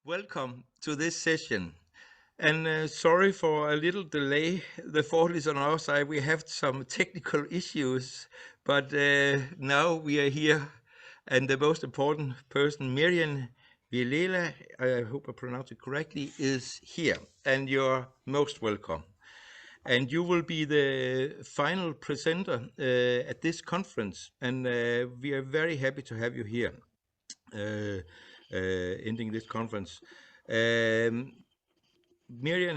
Welcome to this session. And sorry for a little delay. The fault is on our side. We have some technical issues, but now we are here. And the most important person, Mirian Vilela, I hope I pronounced it correctly, is here. And you're most welcome. And you will be the final presenter at this conference. And we are very happy to have you here. Ending this conference. Miriam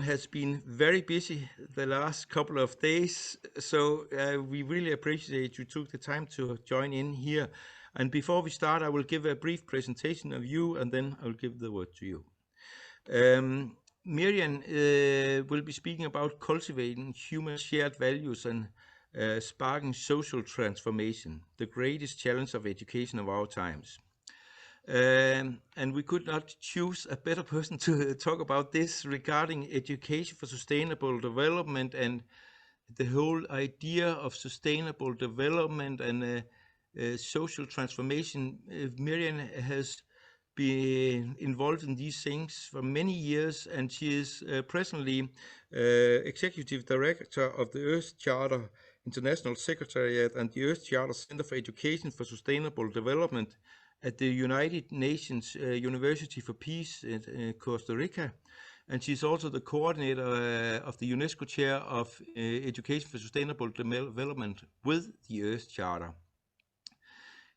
has been very busy the last couple of days, so we really appreciate you took the time to join in here. And before we start, I will give a brief presentation of you, and then I will give the word to you. Miriam will be speaking about cultivating human shared values and sparking social transformation, the greatest challenge of education of our times. And we could not choose a better person to talk about this regarding education for sustainable development and the whole idea of sustainable development and social transformation. Miriam has been involved in these things for many years, and she is presently Executive Director of the Earth Charter International Secretariat and the Earth Charter Center for Education for Sustainable Development at the United Nations University for Peace in Costa Rica. And she's also the coordinator of the UNESCO Chair of Education for Sustainable Development with the Earth Charter.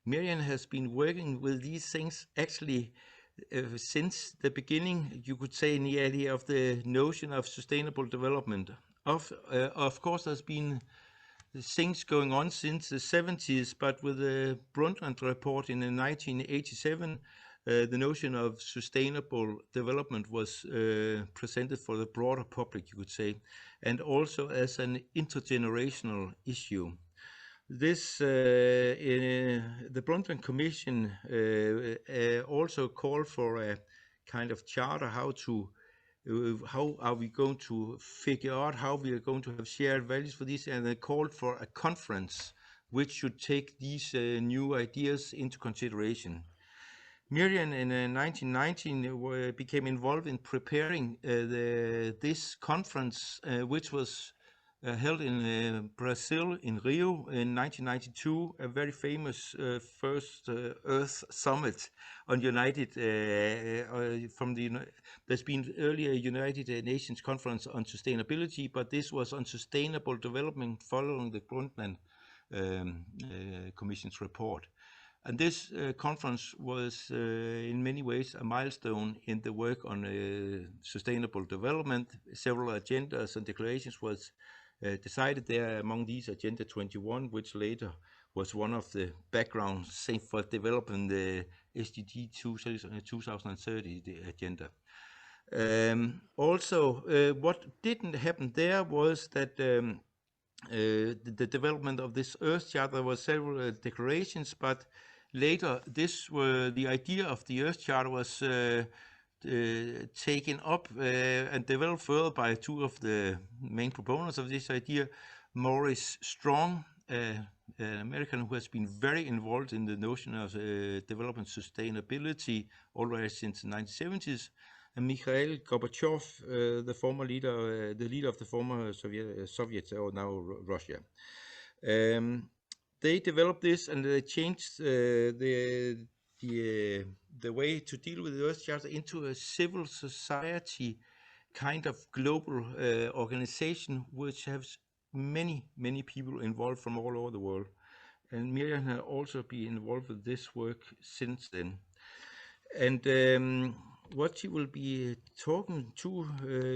Miriam has been working with these things actually since the beginning, you could say, nearly, of the notion of sustainable development. Of course, there's been things going on since the 70s, but with the Brundtland report in 1987, the notion of sustainable development was presented for the broader public, you could say, and also as an intergenerational issue. This, the Brundtland Commission also called for a kind of charter how are we going to figure out how we are going to have shared values for this, and they called for a conference which should take these new ideas into consideration. Miriam in 1919 became involved in preparing this conference, which was held in Brazil, in Rio, in 1992, a very famous first Earth Summit on there's been earlier United Nations Conference on Sustainability, but this was on sustainable development following the Brundtland Commission's report. And this conference was in many ways a milestone in the work on sustainable development. Several agendas and declarations was decided there, among these Agenda 21, which later was one of the backgrounds for developing the SDG 2030 the agenda. Also, what didn't happen there was that the development of this Earth Charter, there were several declarations, but later the idea of the Earth Charter was taken up and developed further by two of the main proponents of this idea, Maurice Strong, an American who has been very involved in the notion of development sustainability already since the 1970s, and Mikhail Gorbachev, the leader of the former Soviet or now Russia. They developed this and they changed the way to deal with the Earth Charter into a civil society kind of global organization which has many people involved from all over the world. And Miriam has also been involved with this work since then. And what she will be talking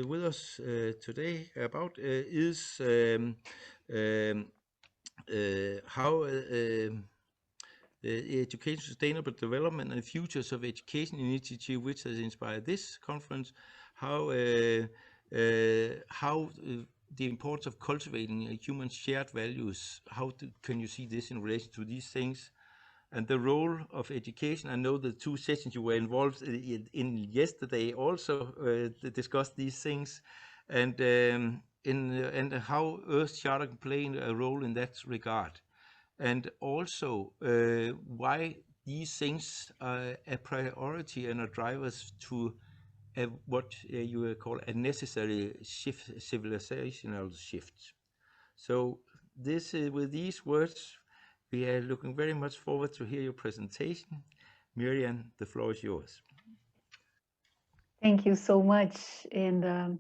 with us today about is how the Education Sustainable Development and Futures of Education initiative, which has inspired this conference, how the importance of cultivating human shared values, can you see this in relation to these things, and the role of education. I know the two sessions you were involved in yesterday also discussed these things, and how Earth Charter can play a role in that regard, and also why these things are a priority and are drivers to what you call a necessary shift, civilizational shift. So this, with these words, we are looking very much forward to hear your presentation. Mirian, the floor is yours. Thank you so much, and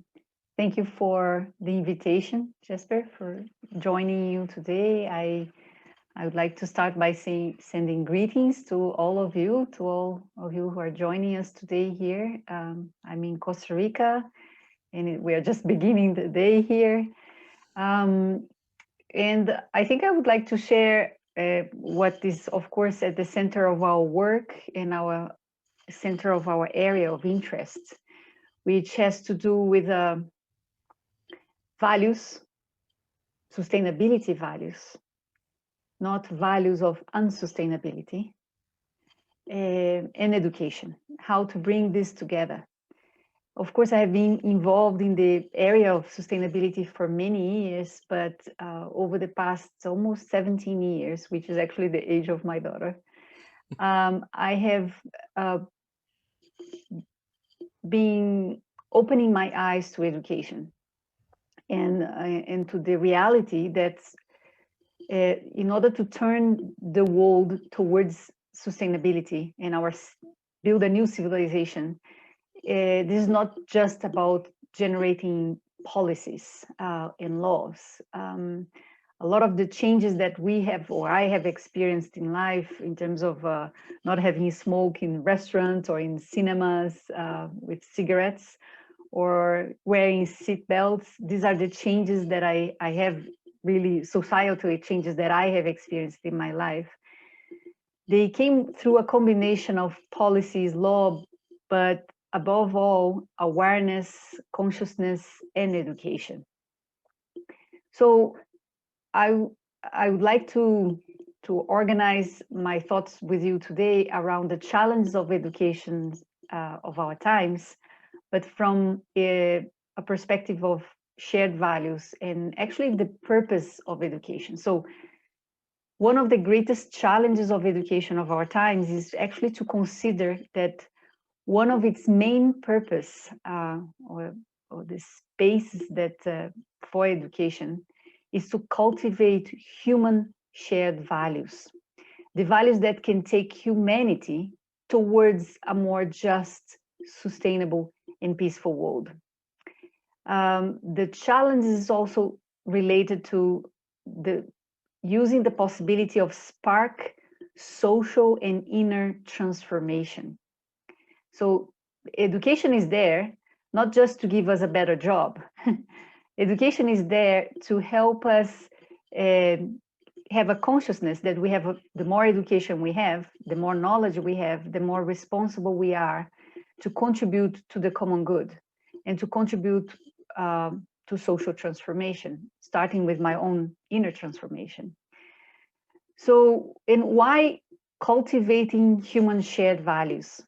thank you for the invitation, Jesper, for joining you today. I would like to start by sending greetings to all of you who are joining us today here. I'm in Costa Rica, and we are just beginning the day here. And I think I would like to share what is, of course, at the center of our work and our center of our area of interest, which has to do with values, sustainability values, not values of unsustainability, and education, how to bring this together. Of course, I have been involved in the area of sustainability for many years, but over the past almost 17 years, which is actually the age of my daughter, I have been opening my eyes to education and to the reality that in order to turn the world towards sustainability and build a new civilization, this is not just about generating policies and laws. A lot of the changes that we have, or I have experienced in life in terms of not having smoke in restaurants or in cinemas with cigarettes, or wearing seat belts, these are the changes that I have really, societal changes that I have experienced in my life. They came through a combination of policies, law, but above all, awareness, consciousness, and education. So I would like to organize my thoughts with you today around the challenges of education of our times, but from a perspective of shared values and actually the purpose of education. So one of the greatest challenges of education of our times is actually to consider that one of its main purpose or the spaces that for education is to cultivate human shared values, the values that can take humanity towards a more just, sustainable, and peaceful world. The challenge is also related to using the possibility of spark social and inner transformation. So education is there not just to give us a better job. Education is there to help us have a consciousness that we have, the more education we have, the more knowledge we have, the more responsible we are to contribute to the common good and to contribute to social transformation, starting with my own inner transformation. So, and why cultivating human shared values?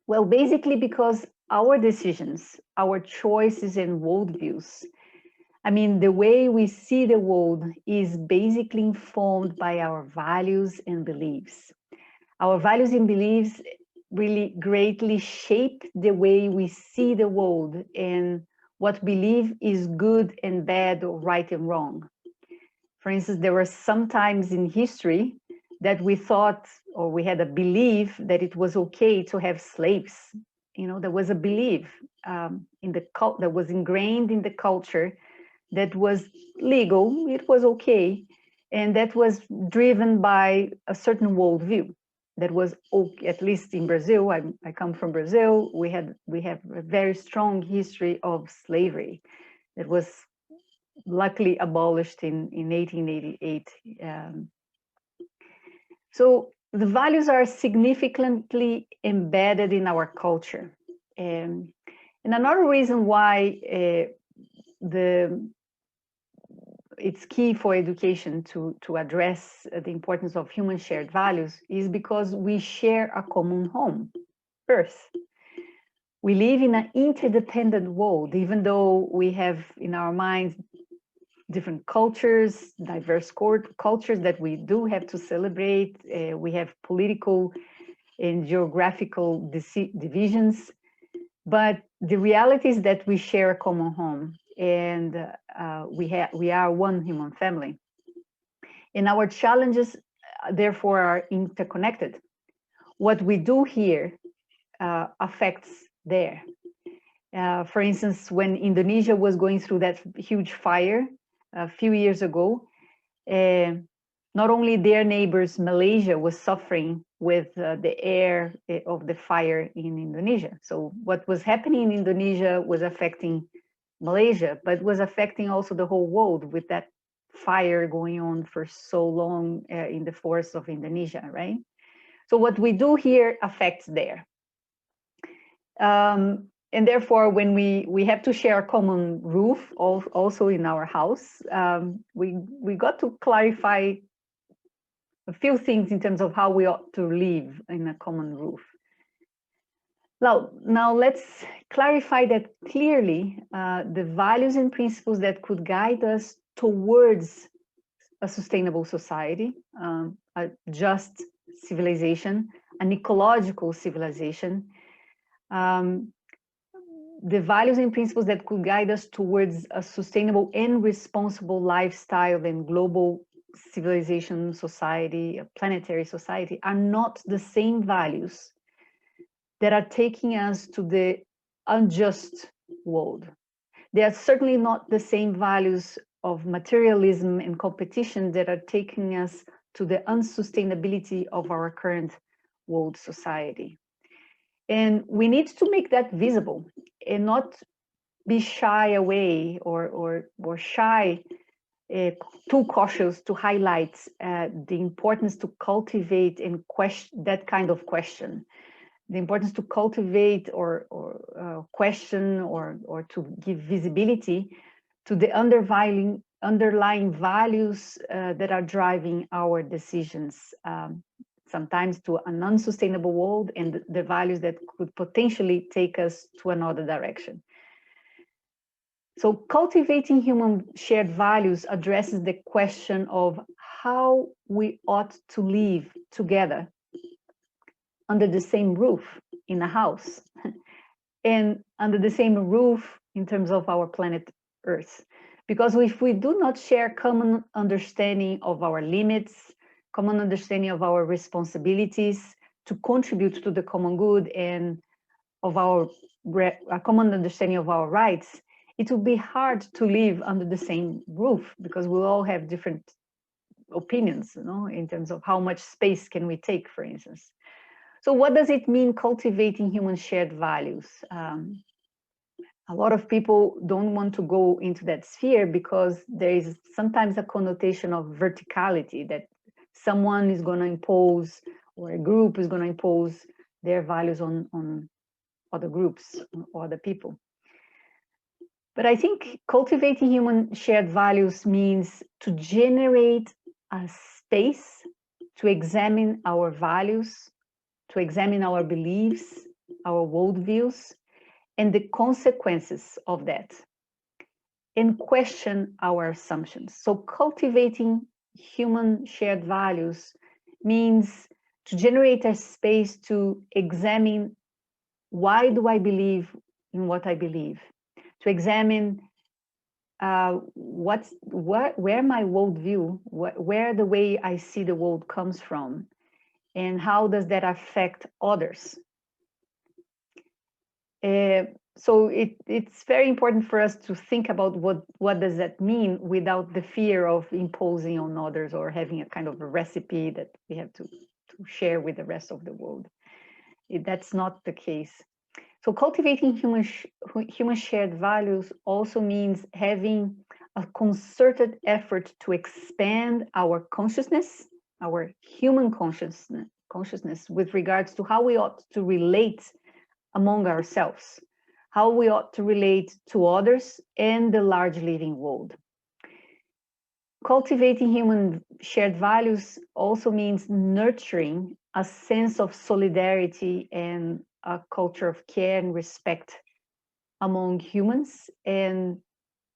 Well, basically because our decisions, our choices and worldviews, I mean, the way we see the world is basically informed by our values and beliefs. Our values and beliefs really greatly shape the way we see the world and what belief is good and bad or right and wrong. For instance, there were some times in history that we thought, or we had a belief that it was okay to have slaves. You know, there was a belief that was ingrained in the culture that was legal, it was okay, and that was driven by a certain worldview. That was, at least in Brazil, I come from Brazil, we have a very strong history of slavery that was luckily abolished in 1888. So the values are significantly embedded in our culture. And another reason why it's key for education to address the importance of human shared values is because we share a common home, Earth. We live in an interdependent world, even though we have in our minds different cultures, diverse cultures that we do have to celebrate. We have political and geographical divisions, But the reality is that we share a common home, and we are one human family. And our challenges, therefore, are interconnected. What we do here affects there. For instance, when Indonesia was going through that huge fire a few years ago, not only their neighbors, Malaysia, was suffering with the air of the fire in Indonesia. So what was happening in Indonesia was affecting Malaysia, but was affecting also the whole world with that fire going on for so long in the forests of Indonesia, right? So what we do here affects there. And therefore, when we have to share a common roof also in our house, we got to clarify a few things in terms of how we ought to live in a common roof. Now let's clarify that clearly. The values and principles that could guide us towards a sustainable society, a just civilization, an ecological civilization, the values and principles that could guide us towards a sustainable and responsible lifestyle and global civilization society, a planetary society, are not the same values that are taking us to the unjust world. They are certainly not the same values of materialism and competition that are taking us to the unsustainability of our current world society. And we need to make that visible and not be shy away or shy, too cautious to highlight the importance to cultivate and question that kind of question, the importance to cultivate or question or to give visibility to the underlying values that are driving our decisions, sometimes to an unsustainable world, and the values that could potentially take us to another direction. So cultivating human shared values addresses the question of how we ought to live together under the same roof in a house and under the same roof in terms of our planet Earth. Because if we do not share common understanding of our limits, common understanding of our responsibilities to contribute to the common good and of a common understanding of our rights, it will be hard to live under the same roof because we'll all have different opinions, in terms of how much space can we take, for instance. So what does it mean cultivating human shared values? A lot of people don't want to go into that sphere because there is sometimes a connotation of verticality, that someone is going to impose, or a group is going to impose their values on other groups or other people. But I think cultivating human shared values means to generate a space to examine our values, to examine our beliefs, our worldviews, and the consequences of that, and question our assumptions. So cultivating human shared values means to generate a space to examine, why do I believe in what I believe? To examine where my worldview, where the way I see the world comes from, and how does that affect others? So it's very important for us to think about what does that mean without the fear of imposing on others or having a kind of a recipe that we have to share with the rest of the world. That's not the case. So cultivating human shared values also means having a concerted effort to expand our consciousness, our human consciousness with regards to how we ought to relate among ourselves, how we ought to relate to others and the large living world. Cultivating human shared values also means nurturing a sense of solidarity and a culture of care and respect among humans, and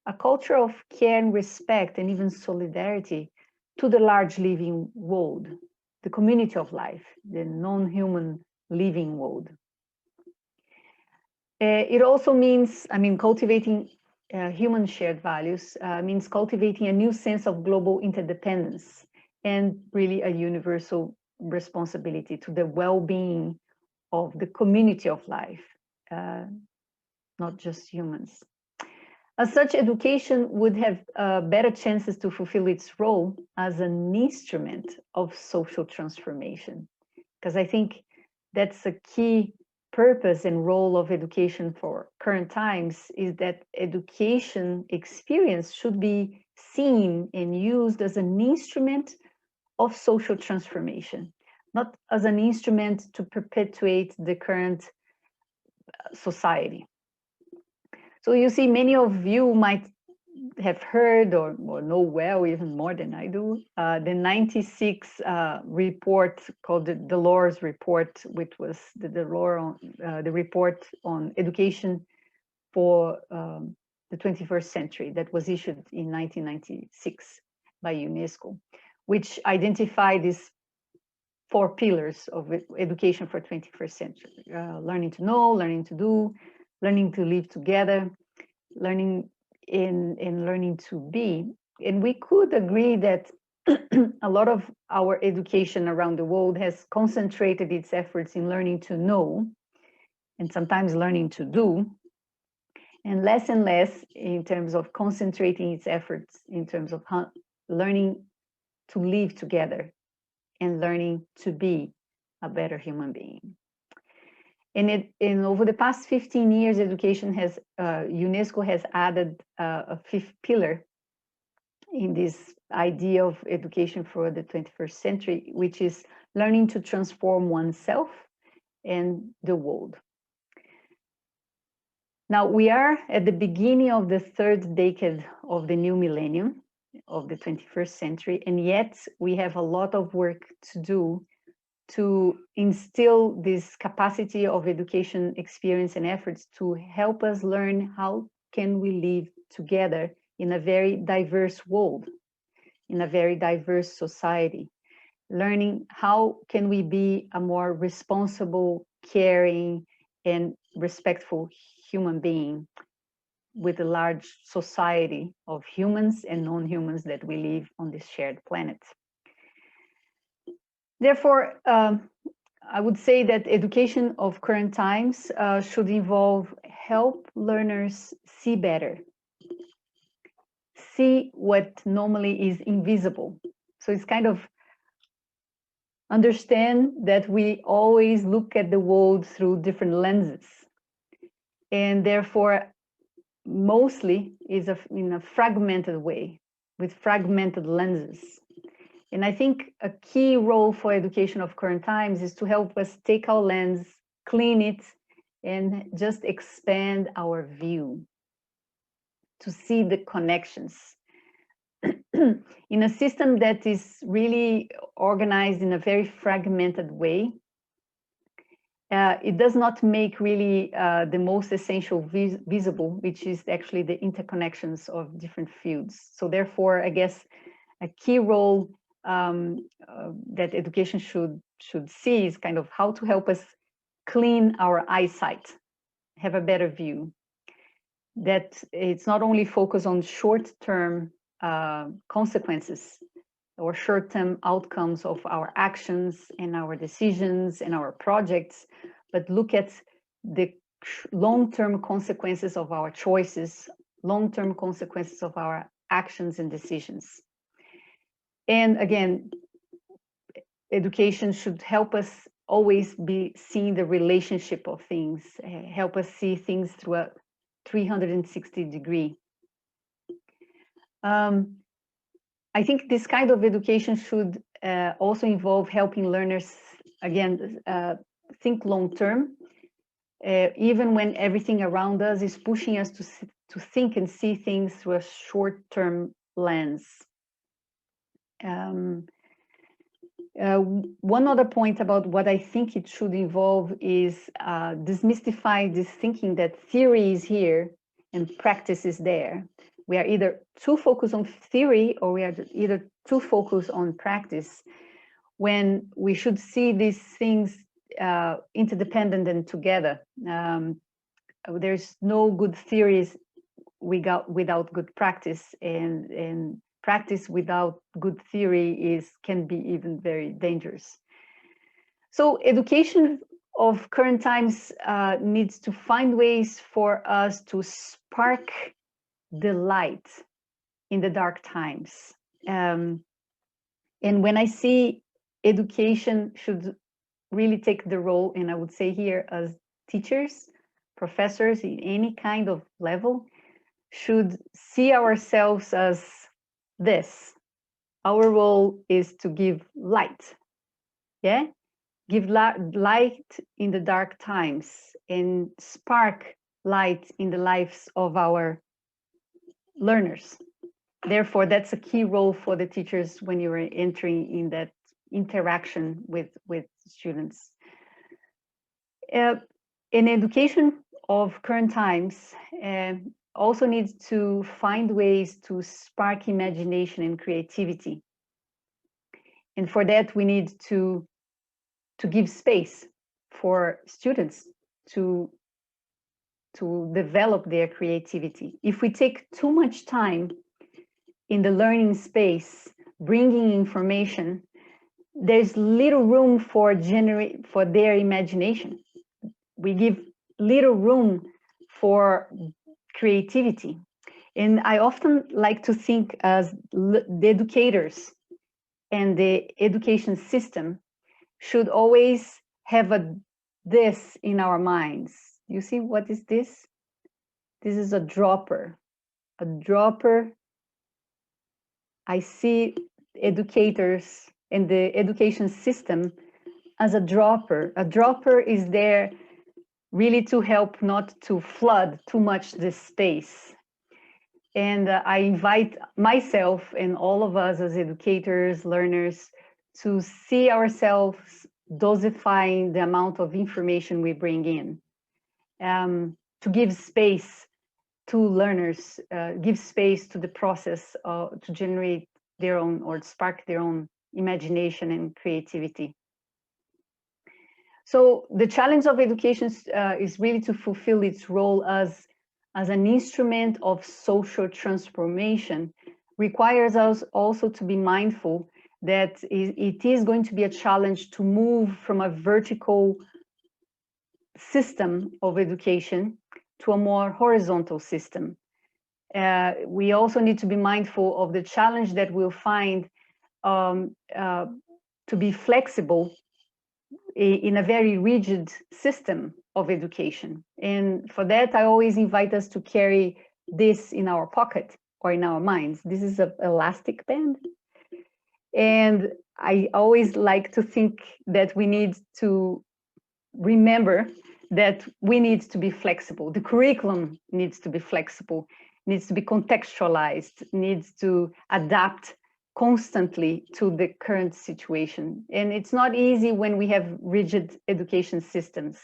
a culture of care and respect and even solidarity to the large living world, the community of life, the non-human living world. It also means, cultivating human shared values means cultivating a new sense of global interdependence and really a universal responsibility to the well-being of the community of life, not just humans. As such, education would have better chances to fulfill its role as an instrument of social transformation, because I think that's a key purpose and role of education for current times, is that education experience should be seen and used as an instrument of social transformation, not as an instrument to perpetuate the current society. So you see, many of you might have heard or know well, even more than I do, the 96 report called the Delors Report, which was the report on education for the 21st century, that was issued in 1996 by UNESCO, which identified these 4 pillars of education for 21st century: learning to know, learning to do, learning to live together, learning in learning to be. And we could agree that a lot of our education around the world has concentrated its efforts in learning to know, and sometimes learning to do, and less in terms of concentrating its efforts in terms of learning to live together and learning to be a better human being. And over the past 15 years, education has, UNESCO has added a 5th pillar in this idea of education for the 21st century, which is learning to transform oneself and the world. Now, we are at the beginning of the 3rd decade of the new millennium of the 21st century, and yet we have a lot of work to do to instill this capacity of education experience and efforts to help us learn how can we live together in a very diverse world, in a very diverse society, learning how can we be a more responsible, caring, and respectful human being with a large society of humans and non-humans that we live on this shared planet. Therefore, I would say that education of current times should involve help learners see better, see what normally is invisible. So it's kind of understand that we always look at the world through different lenses, and therefore mostly is in a fragmented way, with fragmented lenses. And I think a key role for education of current times is to help us take our lens, clean it, and just expand our view, to see the connections. In a system that is really organized in a very fragmented way, it does not make really the most essential visible, which is actually the interconnections of different fields. So therefore, I guess a key role that education should see is kind of how to help us clean our eyesight, have a better view, that it's not only focused on short-term consequences or short-term outcomes of our actions and our decisions and our projects, but look at the long-term consequences of our choices, long-term consequences of our actions and decisions. And again, education should help us always be seeing the relationship of things, help us see things through a 360-degree. I think this kind of education should also involve helping learners, again, think long-term, even when everything around us is pushing us to think and see things through a short-term lens. One other point about what I think it should involve is demystify this thinking that theory is here and practice is there. We are either too focused on theory or we are either too focused on practice, when we should see these things interdependent and together. there's no good theories without good practice, and practice without good theory can be even very dangerous. So education of current times needs to find ways for us to spark the light in the dark times. And when I see education should really take the role, and I would say here as teachers, professors in any kind of level, should see ourselves as this. Our role is to give light, yeah? Give light in the dark times and spark light in the lives of our learners. Therefore, that's a key role for the teachers when you are entering in that interaction with students. In education of current times, also needs to find ways to spark imagination and creativity. And for that, we need to give space for students to develop their creativity. If we take too much time in the learning space, bringing information, there's little room for their imagination. We give little room for creativity. And I often like to think as the educators and the education system should always have this in our minds. You see, what is this? This is a dropper. A dropper. I see educators and the education system as a dropper. A dropper is there really to help not to flood too much this space. And I invite myself and all of us as educators, learners, to see ourselves dosifying the amount of information we bring in, to give space to learners, give space to the process to generate their own or spark their own imagination and creativity. So the challenge of education is really to fulfill its role as an instrument of social transformation, requires us also to be mindful that it is going to be a challenge to move from a vertical system of education to a more horizontal system. We also need to be mindful of the challenge that we'll find to be flexible in a very rigid system of education. And for that, I always invite us to carry this in our pocket or in our minds. This is an elastic band. And I always like to think that we need to remember that we need to be flexible. The curriculum needs to be flexible, needs to be contextualized, needs to adapt constantly to the current situation. And it's not easy when we have rigid education systems.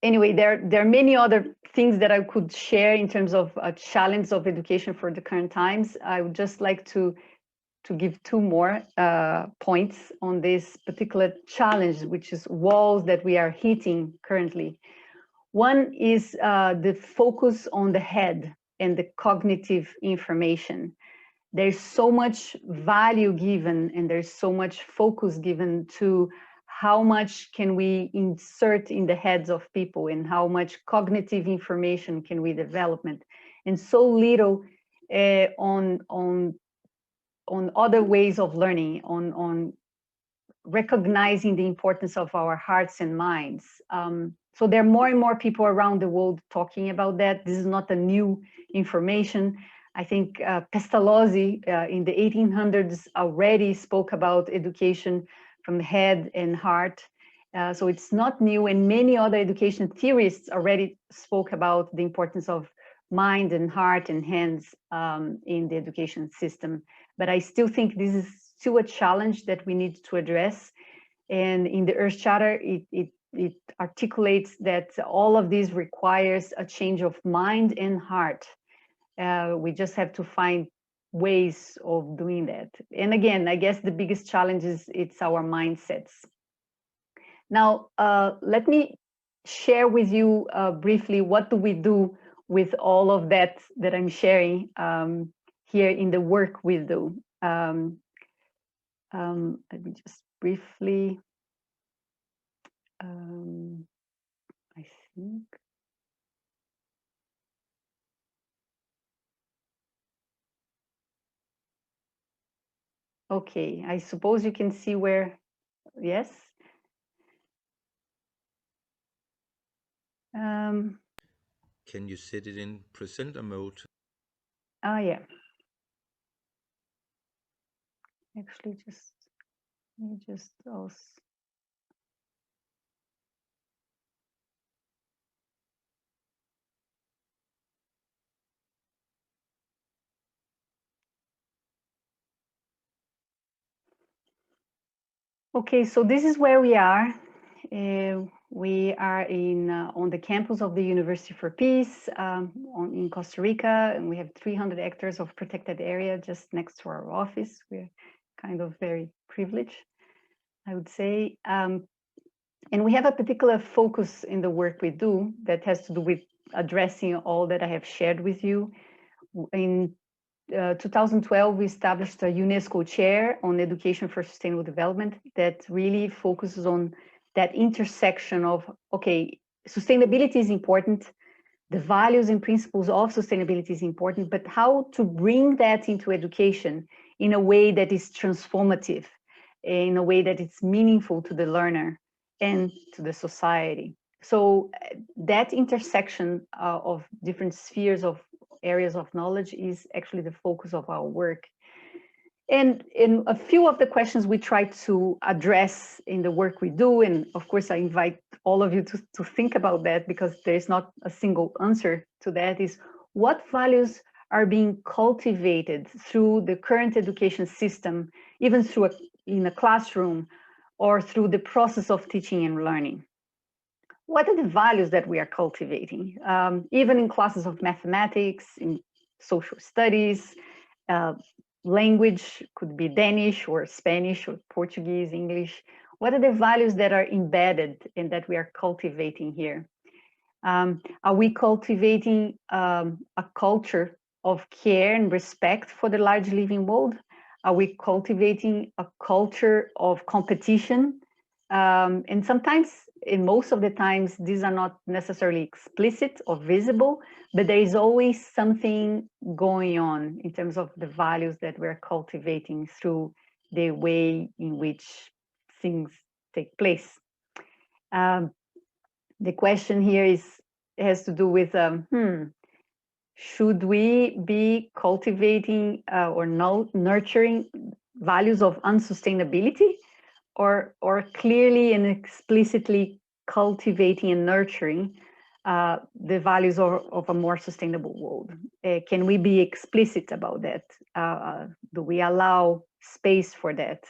Anyway, there are many other things that I could share in terms of a challenge of education for the current times. I would just like to give two more points on this particular challenge, which is walls that we are hitting currently. One is the focus on the head and the cognitive information. There's so much value given and there's so much focus given to how much can we insert in the heads of people and how much cognitive information can we develop, and so little on other ways of learning, on recognizing the importance of our hearts and minds. So there are more and more people around the world talking about that. This is not a new information. I think Pestalozzi in the 1800s already spoke about education from the head and heart. So it's not new, and many other education theorists already spoke about the importance of mind and heart and hands in the education system. But I still think this is still a challenge that we need to address. And in the Earth Charter, it articulates that all of this requires a change of mind and heart. We just have to find ways of doing that. And again, I guess the biggest challenge is it's our mindsets. Now, let me share with you briefly what do we do with all of that I'm sharing here in the work we do. Let me just briefly, I think. Okay, I suppose you can see where, yes. Can you set it in presenter mode? Yeah. Actually, let me just also. Okay, so this is where we are. We are in on the campus of the University for Peace in Costa Rica, and we have 300 hectares of protected area just next to our office. We're kind of very privileged, I would say. And we have a particular focus in the work we do that has to do with addressing all that I have shared with you. In 2012, we established a UNESCO chair on education for sustainable development that really focuses on that intersection of, okay, sustainability is important, the values and principles of sustainability is important, but how to bring that into education in a way that is transformative, in a way that is meaningful to the learner and to the society. So that intersection of different spheres of areas of knowledge is actually the focus of our work. And in a few of the questions we try to address in the work we do, and of course I invite all of you to think about that, because there is not a single answer to that, is what values are being cultivated through the current education system, even through in a classroom or through the process of teaching and learning. What are the values that we are cultivating? Even in classes of mathematics, in social studies, language could be Danish or Spanish or Portuguese, English. What are the values that are embedded and that we are cultivating here? Are we cultivating a culture of care and respect for the large living world? Are we cultivating a culture of competition? And sometimes, in most of the times, these are not necessarily explicit or visible, but there is always something going on in terms of the values that we're cultivating through the way in which things take place. The question here has to do with, should we be cultivating or nurturing values of unsustainability, or clearly and explicitly cultivating and nurturing the values of a more sustainable world? Can we be explicit about that? Do we allow space for that?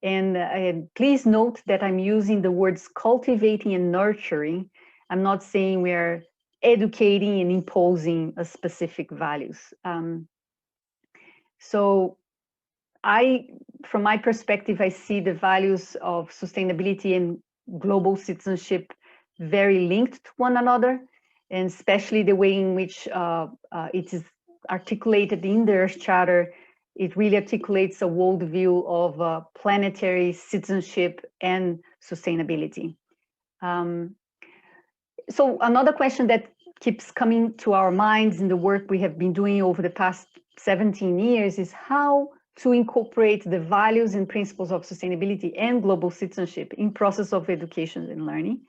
And please note that I'm using the words cultivating and nurturing. I'm not saying we're educating and imposing a specific values. So from my perspective, I see the values of sustainability and global citizenship very linked to one another, and especially the way in which it is articulated in the Earth Charter. It really articulates a worldview of planetary citizenship and sustainability. So another question that keeps coming to our minds in the work we have been doing over the past 17 years is how to incorporate the values and principles of sustainability and global citizenship in process of education and learning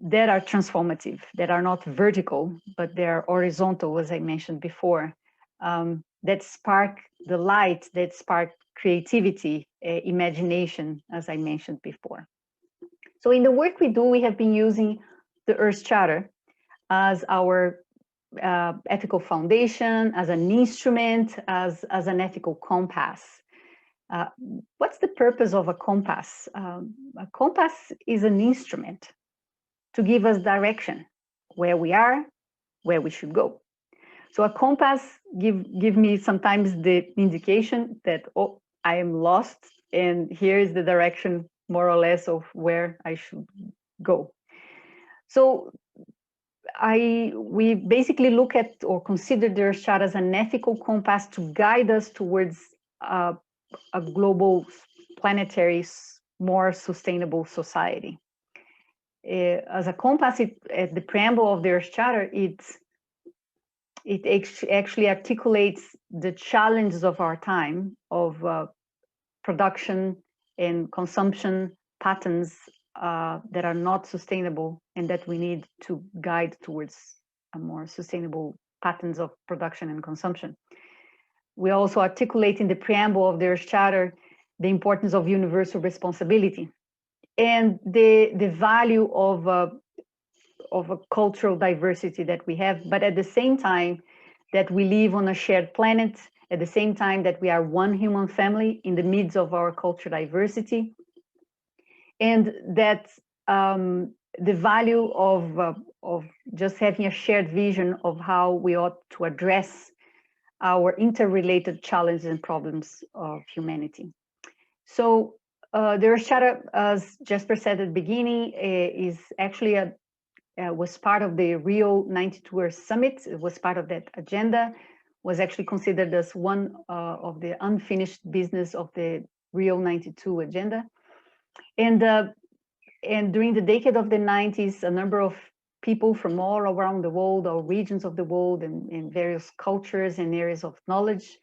that are transformative, that are not vertical, but they are horizontal, as I mentioned before, that spark the light, that spark creativity, imagination, as I mentioned before. So in the work we do, we have been using the Earth Charter as our ethical foundation, as an instrument, as an ethical compass. What's the purpose of a compass? A compass is an instrument to give us direction, where we are, where we should go. So a compass give me sometimes the indication that, oh, I am lost, and here is the direction more or less of where I should go. So we basically look at or consider the Earth Charter as an ethical compass to guide us towards a global, planetary, more sustainable society. As a compass, at the preamble of the Earth Charter, it actually articulates the challenges of our time of production and consumption patterns that are not sustainable, and that we need to guide towards a more sustainable patterns of production and consumption. We also articulate in the preamble of the Earth Charter the importance of universal responsibility and the value of a cultural diversity that we have, but at the same time that we live on a shared planet, at the same time that we are one human family in the midst of our cultural diversity, and that the value of just having a shared vision of how we ought to address our interrelated challenges and problems of humanity. So the Earth Charter, as Jesper said at the beginning, is actually was part of the Rio 92 Earth Summit. It was part of that agenda, was actually considered as one of the unfinished business of the Rio 92 agenda. And during the decade of the 90s, a number of people from all around the world, or regions of the world, and various cultures and areas of knowledge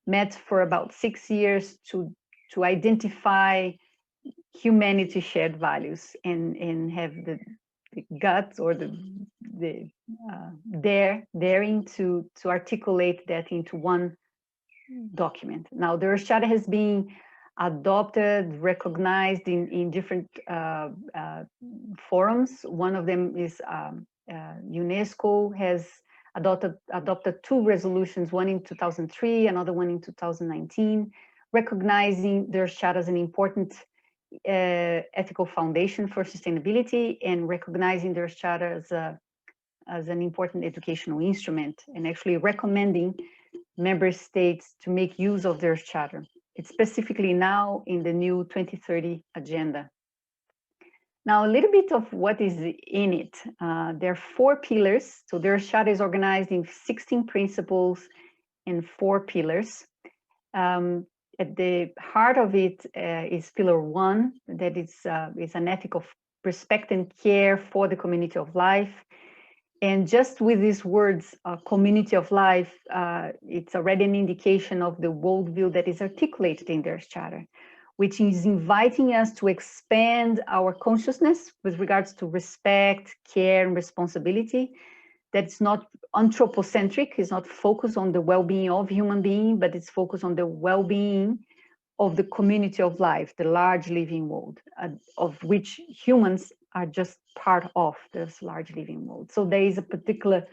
met for about 6 years to identify humanity shared values and have the guts or daring to articulate that into one document. Now, the Earth Charter has been adopted, recognized in different forums. One of them is UNESCO has adopted 2 resolutions, one in 2003, another one in 2019, recognizing the Earth Charter as an important ethical foundation for sustainability, and recognizing the Earth Charter as an important educational instrument, and actually recommending member states to make use of the Earth Charter. It's specifically now in the new 2030 agenda. Now, a little bit of what is in it. There are 4 pillars. So the Earth Charter is organized in 16 principles and 4 pillars. At the heart of it is pillar 1, that is an ethic of respect and care for the community of life. And just with these words, community of life, it's already an indication of the worldview that is articulated in the Earth Charter, which is inviting us to expand our consciousness with regards to respect, care, and responsibility. That's not anthropocentric, it's not focused on the well-being of human being, but it's focused on the well-being of the community of life, the large living world, of which humans are just part of this large living world. So there is a particular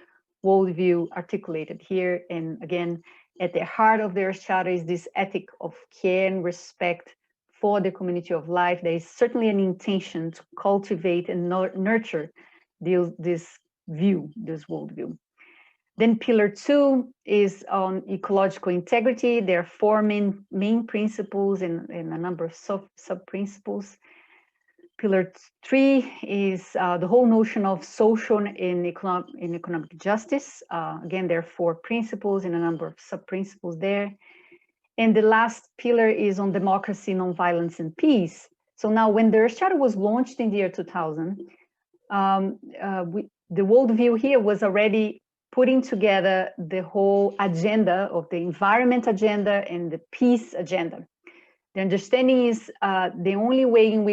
worldview articulated here. And again, at the heart of the Earth Charter is this ethic of care and respect for the community of life. There is certainly an intention to cultivate and nurture this view, this worldview. Then pillar 2 is on ecological integrity. There are 4 main principles and a number of sub-principles. Pillar 3 is the whole notion of social and economic justice. Again, there are 4 principles and a number of sub-principles there. And the last pillar is on democracy, nonviolence, and peace. So now, when the Earth Charter was launched in the year 2000, the worldview here was already putting together the whole agenda of the environment agenda and the peace agenda. The understanding is the only way in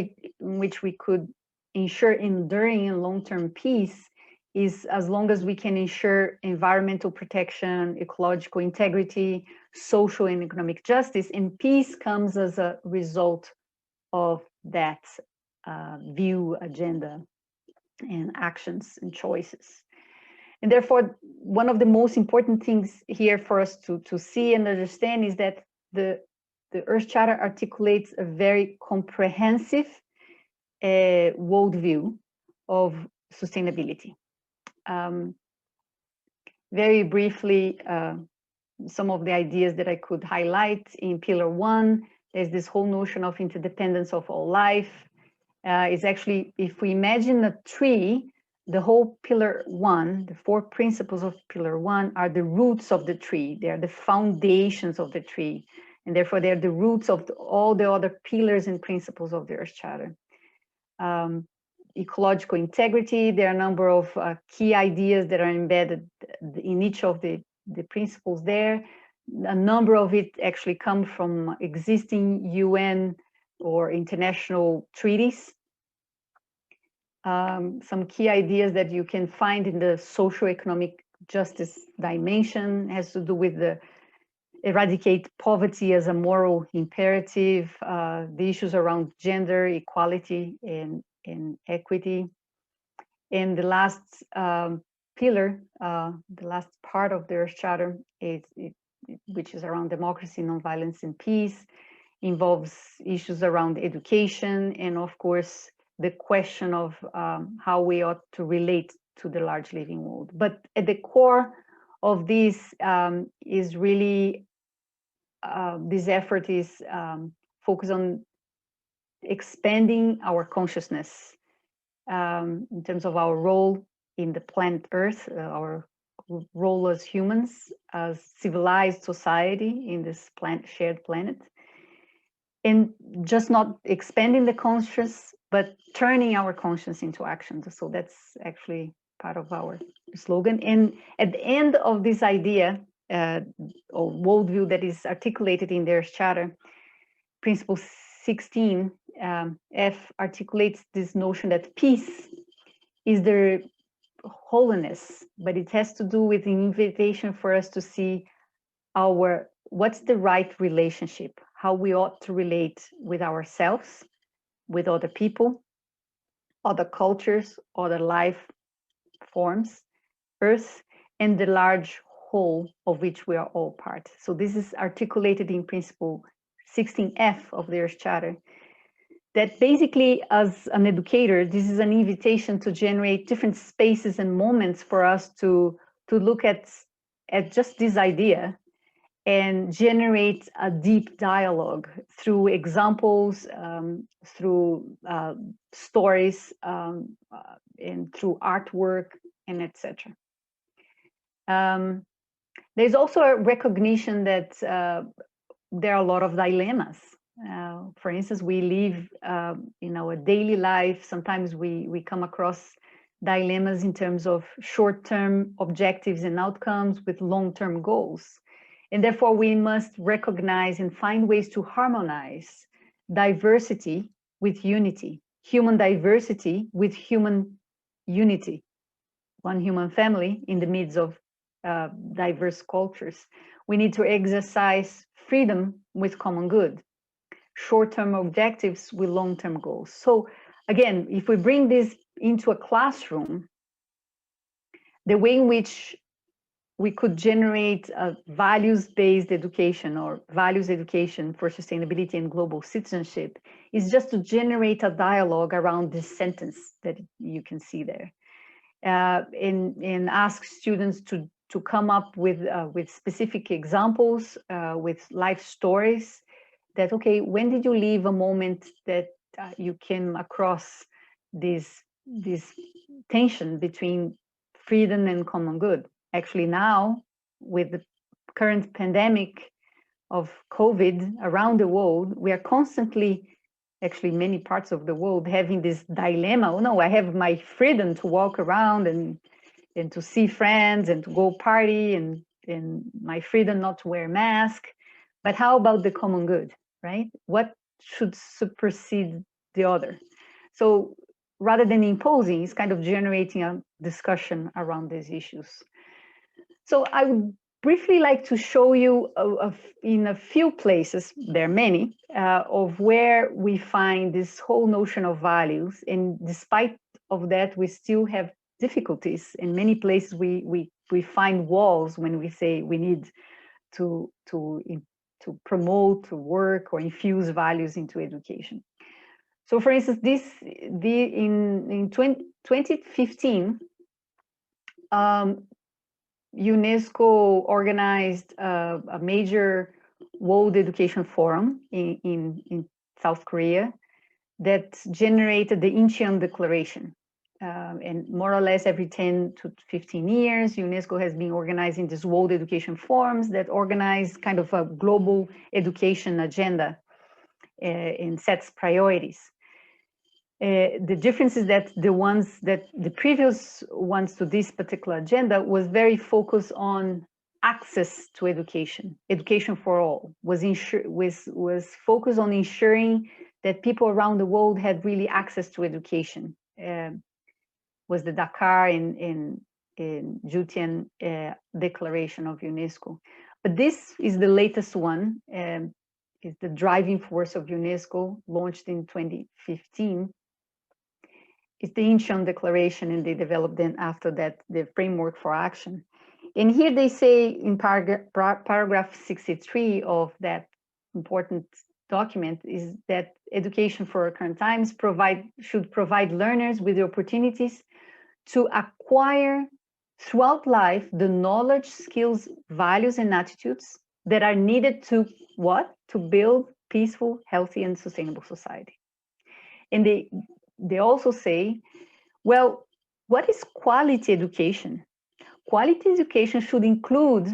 which we could ensure enduring and long-term peace is as long as we can ensure environmental protection, ecological integrity, social and economic justice, and peace comes as a result of that view, agenda, and actions and choices. And therefore, one of the most important things here for us to see and understand is that the Earth Charter articulates a very comprehensive worldview of sustainability. Very briefly, some of the ideas that I could highlight in pillar 1, there's this whole notion of interdependence of all life. Is actually, if we imagine a tree the whole pillar 1, the 4 principles of pillar 1 are the roots of the tree. They are the foundations of the tree. And therefore, they're the roots of all the other pillars and principles of the Earth Charter. Ecological integrity, there are a number of key ideas that are embedded in each of the principles there. A number of it actually come from existing UN or international treaties. Some key ideas that you can find in the socioeconomic justice dimension has to do with the eradicate poverty as a moral imperative, the issues around gender equality and equity. And the last pillar, the last part of the Earth Charter, which is around democracy, nonviolence, and peace, involves issues around education and, of course, the question of how we ought to relate to the large living world. But at the core of this is really, this effort is focused on expanding our consciousness in terms of our role in the planet Earth, our role as humans, as civilized society in this shared planet. And just not expanding the conscious, but turning our conscience into action. So that's actually part of our slogan. And at the end of this idea, or worldview that is articulated in their charter, Principle 16, F articulates this notion that peace is the holiness, but it has to do with the invitation for us to see what's the right relationship, how we ought to relate with ourselves, with other people, other cultures, other life forms, Earth, and the large whole of which we are all part. So this is articulated in Principle 16F of the Earth Charter, that basically, as an educator, this is an invitation to generate different spaces and moments for us to look at just this idea and generate a deep dialogue through examples, through stories, and through artwork, and etc. There's also a recognition that there are a lot of dilemmas. For instance, we live in our daily life, sometimes we come across dilemmas in terms of short-term objectives and outcomes with long-term goals. And therefore, we must recognize and find ways to harmonize diversity with unity, human diversity with human unity, one human family in the midst of diverse cultures. We need to exercise freedom with common good, short-term objectives with long-term goals. So again, if we bring this into a classroom, the way in which we could generate a values-based education or values education for sustainability and global citizenship is just to generate a dialogue around this sentence that you can see there, and ask students to come up with specific examples, with life stories that, okay, when did you leave a moment that you came across this tension between freedom and common good? Actually, now, with the current pandemic of COVID around the world, we are constantly, actually many parts of the world, having this dilemma. Oh no, I have my freedom to walk around and to see friends and to go party, and my freedom not to wear a mask. But how about the common good, right? What should supersede the other? So rather than imposing, it's kind of generating a discussion around these issues. So I would briefly like to show you in a few places, there are many, of where we find this whole notion of values. And despite of that, we still have difficulties. In many places, we find walls when we say we need to promote, to work, or infuse values into education. So for instance, in 2015, UNESCO organized a major World Education Forum in South Korea that generated the Incheon Declaration. and more or less every 10 to 15 years, UNESCO has been organizing these World Education Forums that organize kind of a global education agenda and sets priorities. The difference is that the previous ones to this particular agenda was very focused on access to education for all, was focused on ensuring that people around the world had really access to education. Was the Dakar and Jutian Declaration of UNESCO. But this is the latest one, is the driving force of UNESCO, launched in 2015. It's the Incheon Declaration, and they developed then after that the framework for action. And here they say in paragraph 63 of that important document is that education for our current times should provide learners with the opportunities to acquire throughout life the knowledge, skills, values, and attitudes that are needed to what? To build peaceful, healthy, and sustainable society. And they also say, well, what is quality education? Quality education should include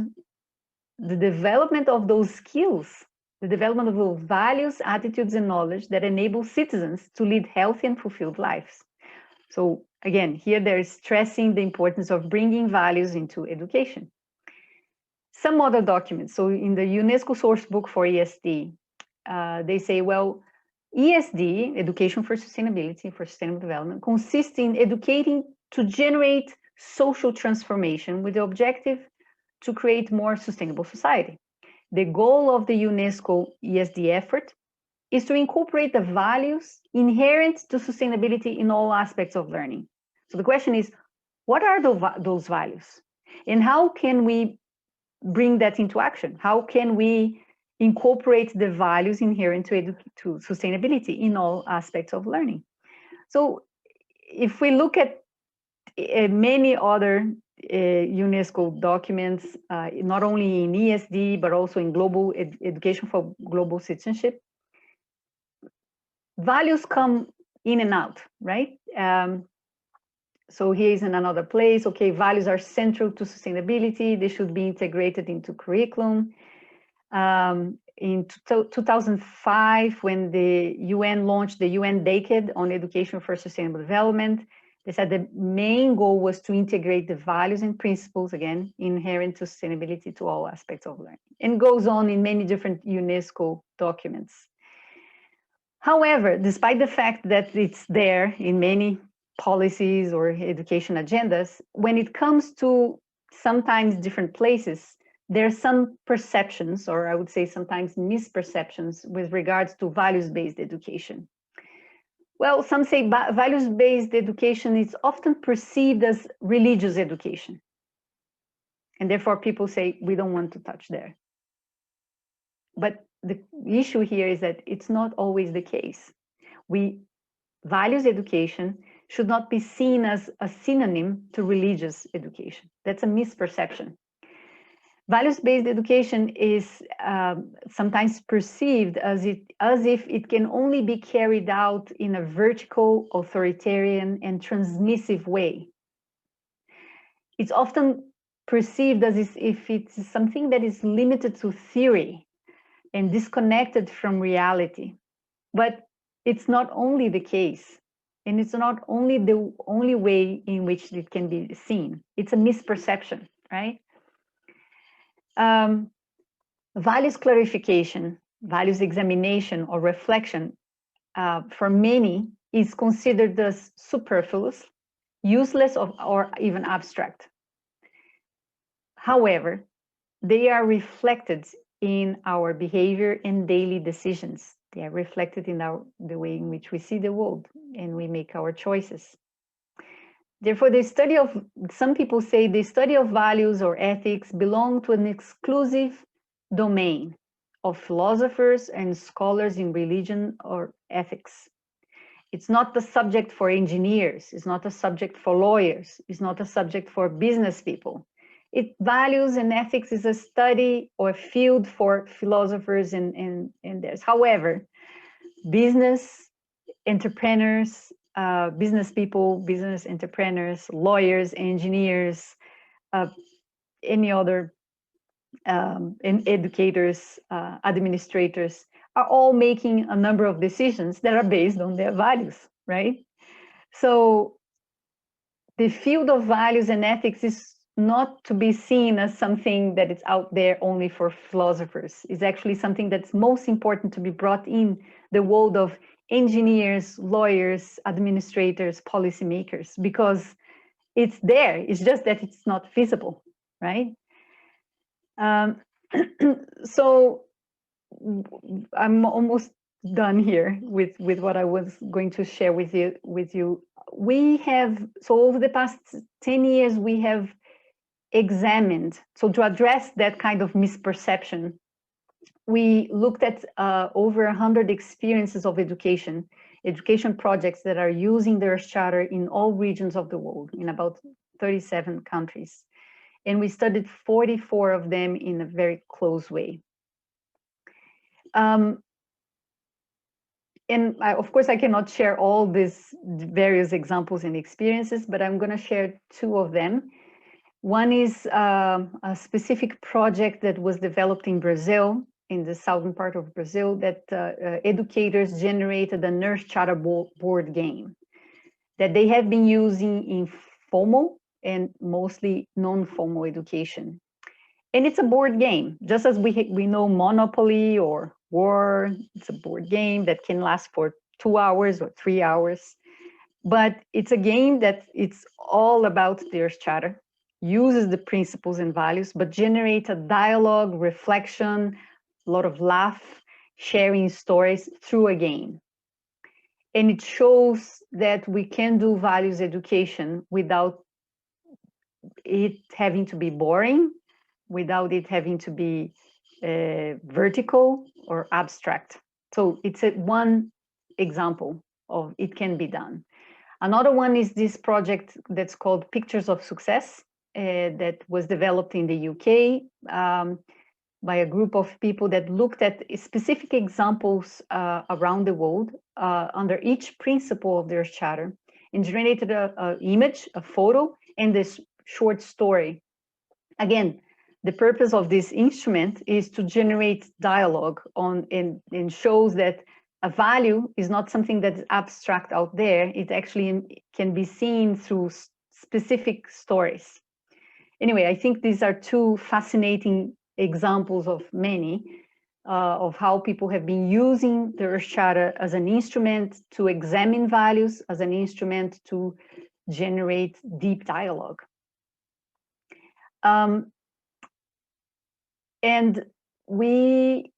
the development of those skills, the development of those values, attitudes, and knowledge that enable citizens to lead healthy and fulfilled lives. So again, here they're stressing the importance of bringing values into education. Some other documents. So in the UNESCO source book for ESD, they say, well, ESD, Education for Sustainability, for Sustainable Development, consists in educating to generate social transformation with the objective to create more sustainable society. The goal of the UNESCO ESD effort is to incorporate the values inherent to sustainability in all aspects of learning. So the question is, what are those values? And how can we bring that into action? How can we incorporate the values inherent to sustainability in all aspects of learning? So if we look at many other UNESCO documents, not only in ESD, but also in global education for global citizenship, values come in and out, right? So here is in another place, okay, values are central to sustainability. They should be integrated into curriculum. In 2005, when the UN launched the UN Decade on Education for Sustainable Development, they said the main goal was to integrate the values and principles, again, inherent to sustainability to all aspects of learning, and goes on in many different UNESCO documents. However, despite the fact that it's there in many policies or education agendas, when it comes to sometimes different places, there are some perceptions, or I would say sometimes misperceptions, with regards to values-based education. Well, some say values-based education is often perceived as religious education. And therefore people say, we don't want to touch there. But the issue here is that it's not always the case. Values education should not be seen as a synonym to religious education. That's a misperception. Values-based education is sometimes perceived as if it can only be carried out in a vertical, authoritarian, and transmissive way. It's often perceived as if it's something that is limited to theory and disconnected from reality. But it's not only the case, and it's not only the only way in which it can be seen. It's a misperception, right? Values clarification, values examination or reflection, for many is considered as superfluous, useless, or even abstract. However, they are reflected in our behavior and daily decisions. They are reflected in the way in which we see the world and we make our choices. Therefore, some people say the study of values or ethics belong to an exclusive domain of philosophers and scholars in religion or ethics. It's not the subject for engineers, it's not a subject for lawyers, it's not a subject for business people. Values and ethics is a study or field for philosophers and theirs. However, business, entrepreneurs, business people, business entrepreneurs, lawyers, engineers, any other educators, administrators, are all making a number of decisions that are based on their values, right? So the field of values and ethics is not to be seen as something that is out there only for philosophers. It's actually something that's most important to be brought in the world of engineers, lawyers, administrators, policymakers, because it's there. It's just that it's not visible, right? So I'm almost done here with what I was going to share with you. We have, so over the past 10 years, we have examined, so to address that kind of misperception, we looked at over 100 experiences of education projects that are using the Earth Charter in all regions of the world, in about 37 countries. And we studied 44 of them in a very close way. And of course, I cannot share all these various examples and experiences, but I'm going to share two of them. One is a specific project that was developed in Brazil, in the southern part of Brazil, that educators generated an Earth Charter board game that they have been using in formal and mostly non-formal education. And it's a board game, just as we know Monopoly or War. It's a board game that can last for 2 hours or 3 hours. But it's a game that it's all about the Earth Charter, uses the principles and values, but generates a dialogue, reflection, a lot of laugh, sharing stories through a game. And it shows that we can do values education without it having to be boring, without it having to be vertical or abstract. So it's one example of it can be done. Another one is this project that's called Pictures of Success that was developed in the UK by a group of people that looked at specific examples around the world under each principle of their charter and generated an image, a photo, and this short story. Again, the purpose of this instrument is to generate dialogue on and shows that a value is not something that's abstract out there. It actually can be seen through specific stories. Anyway, I think these are two fascinating examples of many of how people have been using the Earth Charter as an instrument to examine values, as an instrument to generate deep dialogue. And we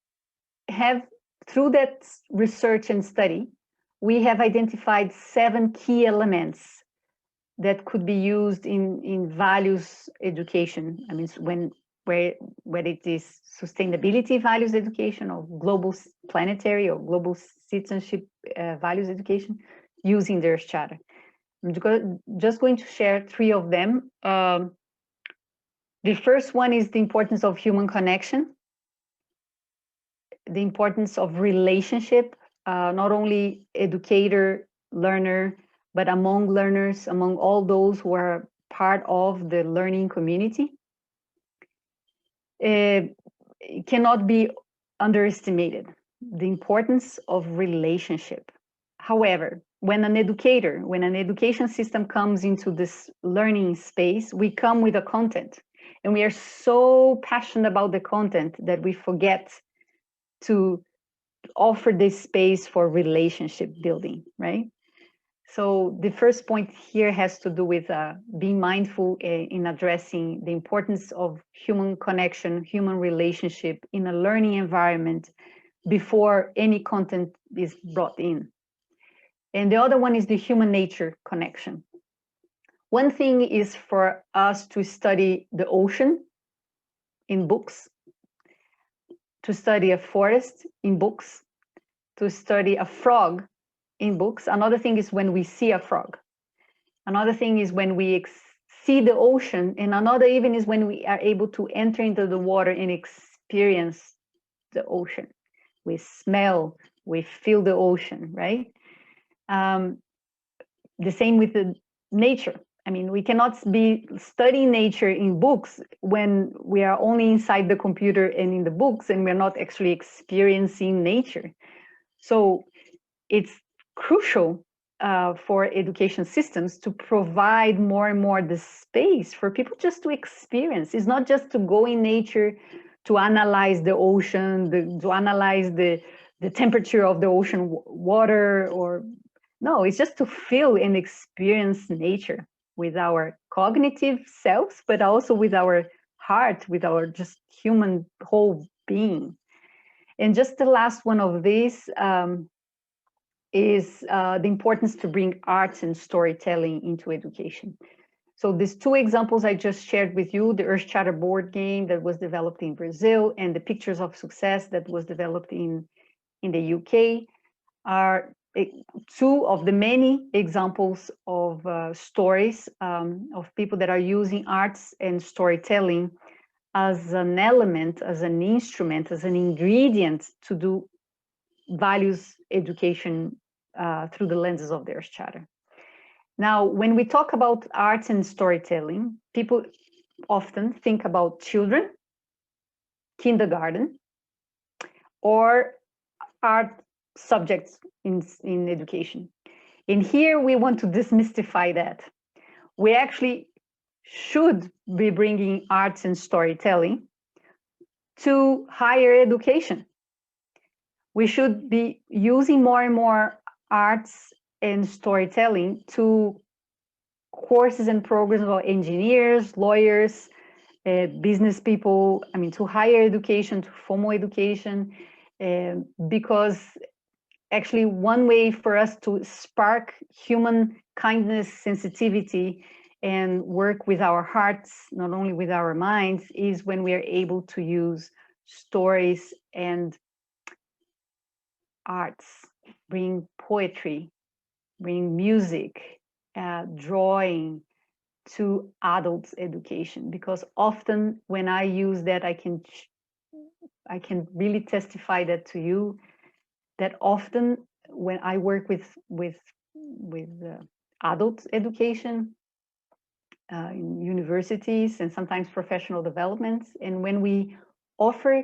have, through that research and study, we have identified 7 key elements that could be used in values education. I mean, where it is sustainability values education or global planetary or global citizenship values education using the Earth Charter. I'm just going to share 3 of them. The first one is the importance of human connection, the importance of relationship, not only educator, learner, but among learners, among all those who are part of the learning community. It cannot be underestimated, the importance of relationship. However, when an education system comes into this learning space, we come with a content. And we are so passionate about the content that we forget to offer this space for relationship building, right? So the first point here has to do with being mindful in addressing the importance of human connection, human relationship in a learning environment before any content is brought in. And the other one is the human nature connection. One thing is for us to study the ocean in books, to study a forest in books, to study a frog in books. Another thing is when we see a frog. Another thing is when we see the ocean. And another even is when we are able to enter into the water and experience the ocean. We smell, we feel the ocean, right? the same with the nature. I mean, we cannot be studying nature in books when we are only inside the computer and in the books, and we're not actually experiencing nature. So it's crucial for education systems to provide more and more the space for people just to experience. It's not just to go in nature to analyze the ocean, to analyze the temperature of the ocean water, or no, it's just to feel and experience nature with our cognitive selves, but also with our heart, with our just human whole being. And just the last one of these is the importance to bring arts and storytelling into education. So these two examples I just shared with you, the Earth Charter board game that was developed in Brazil and the Pictures of Success that was developed in the UK, are two of the many examples of stories of people that are using arts and storytelling as an element, as an instrument, as an ingredient to do values education through the lenses of the Earth Charter. Now, when we talk about arts and storytelling, people often think about children, kindergarten, or art subjects in education. And here we want to demystify that. We actually should be bringing arts and storytelling to higher education. We should be using more and more arts and storytelling to courses and programs about engineers, lawyers, business people, I mean, to higher education, to formal education, because actually one way for us to spark human kindness, sensitivity, and work with our hearts, not only with our minds, is when we are able to use stories and arts, bring poetry, bring music, drawing to adults education. Because often when I use that, I can really testify that to you, that often when I work with adult education in universities and sometimes professional development, and when we offer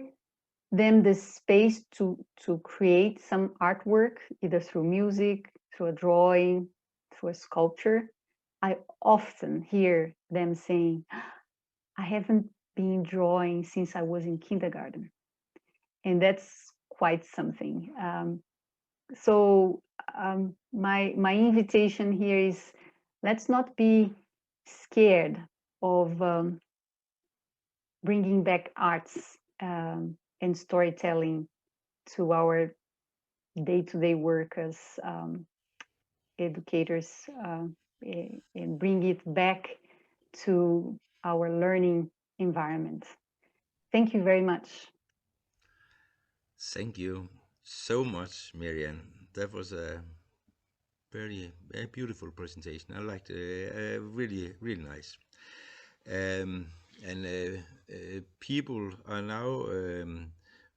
them the space to create some artwork, either through music, through a drawing, through a sculpture, I often hear them saying, I haven't been drawing since I was in kindergarten. And that's quite something. My invitation here is, let's not be scared of bringing back arts and storytelling to our day-to-day work as educators, and bring it back to our learning environment. Thank you very much. Thank you so much, Mirian. That was a very beautiful presentation. I liked it. Really, really nice. People are now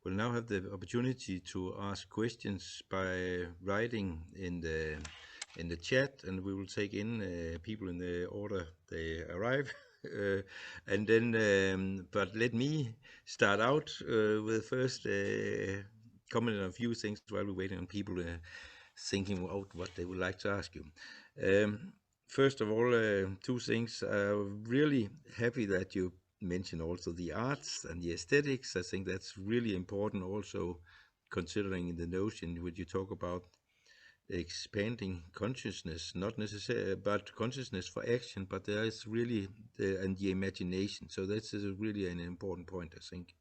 will now have the opportunity to ask questions by writing in the chat, and we will take in people in the order they arrive. And then, but let me start out with first comment on a few things while we're waiting on people thinking out what they would like to ask you. First of all, two things. Really happy that you mentioned also the arts and the aesthetics. I think that's really important also, considering the notion which you talk about expanding consciousness, not necessarily, but consciousness for action, but there is really and the imagination. So that's really an important point, I think.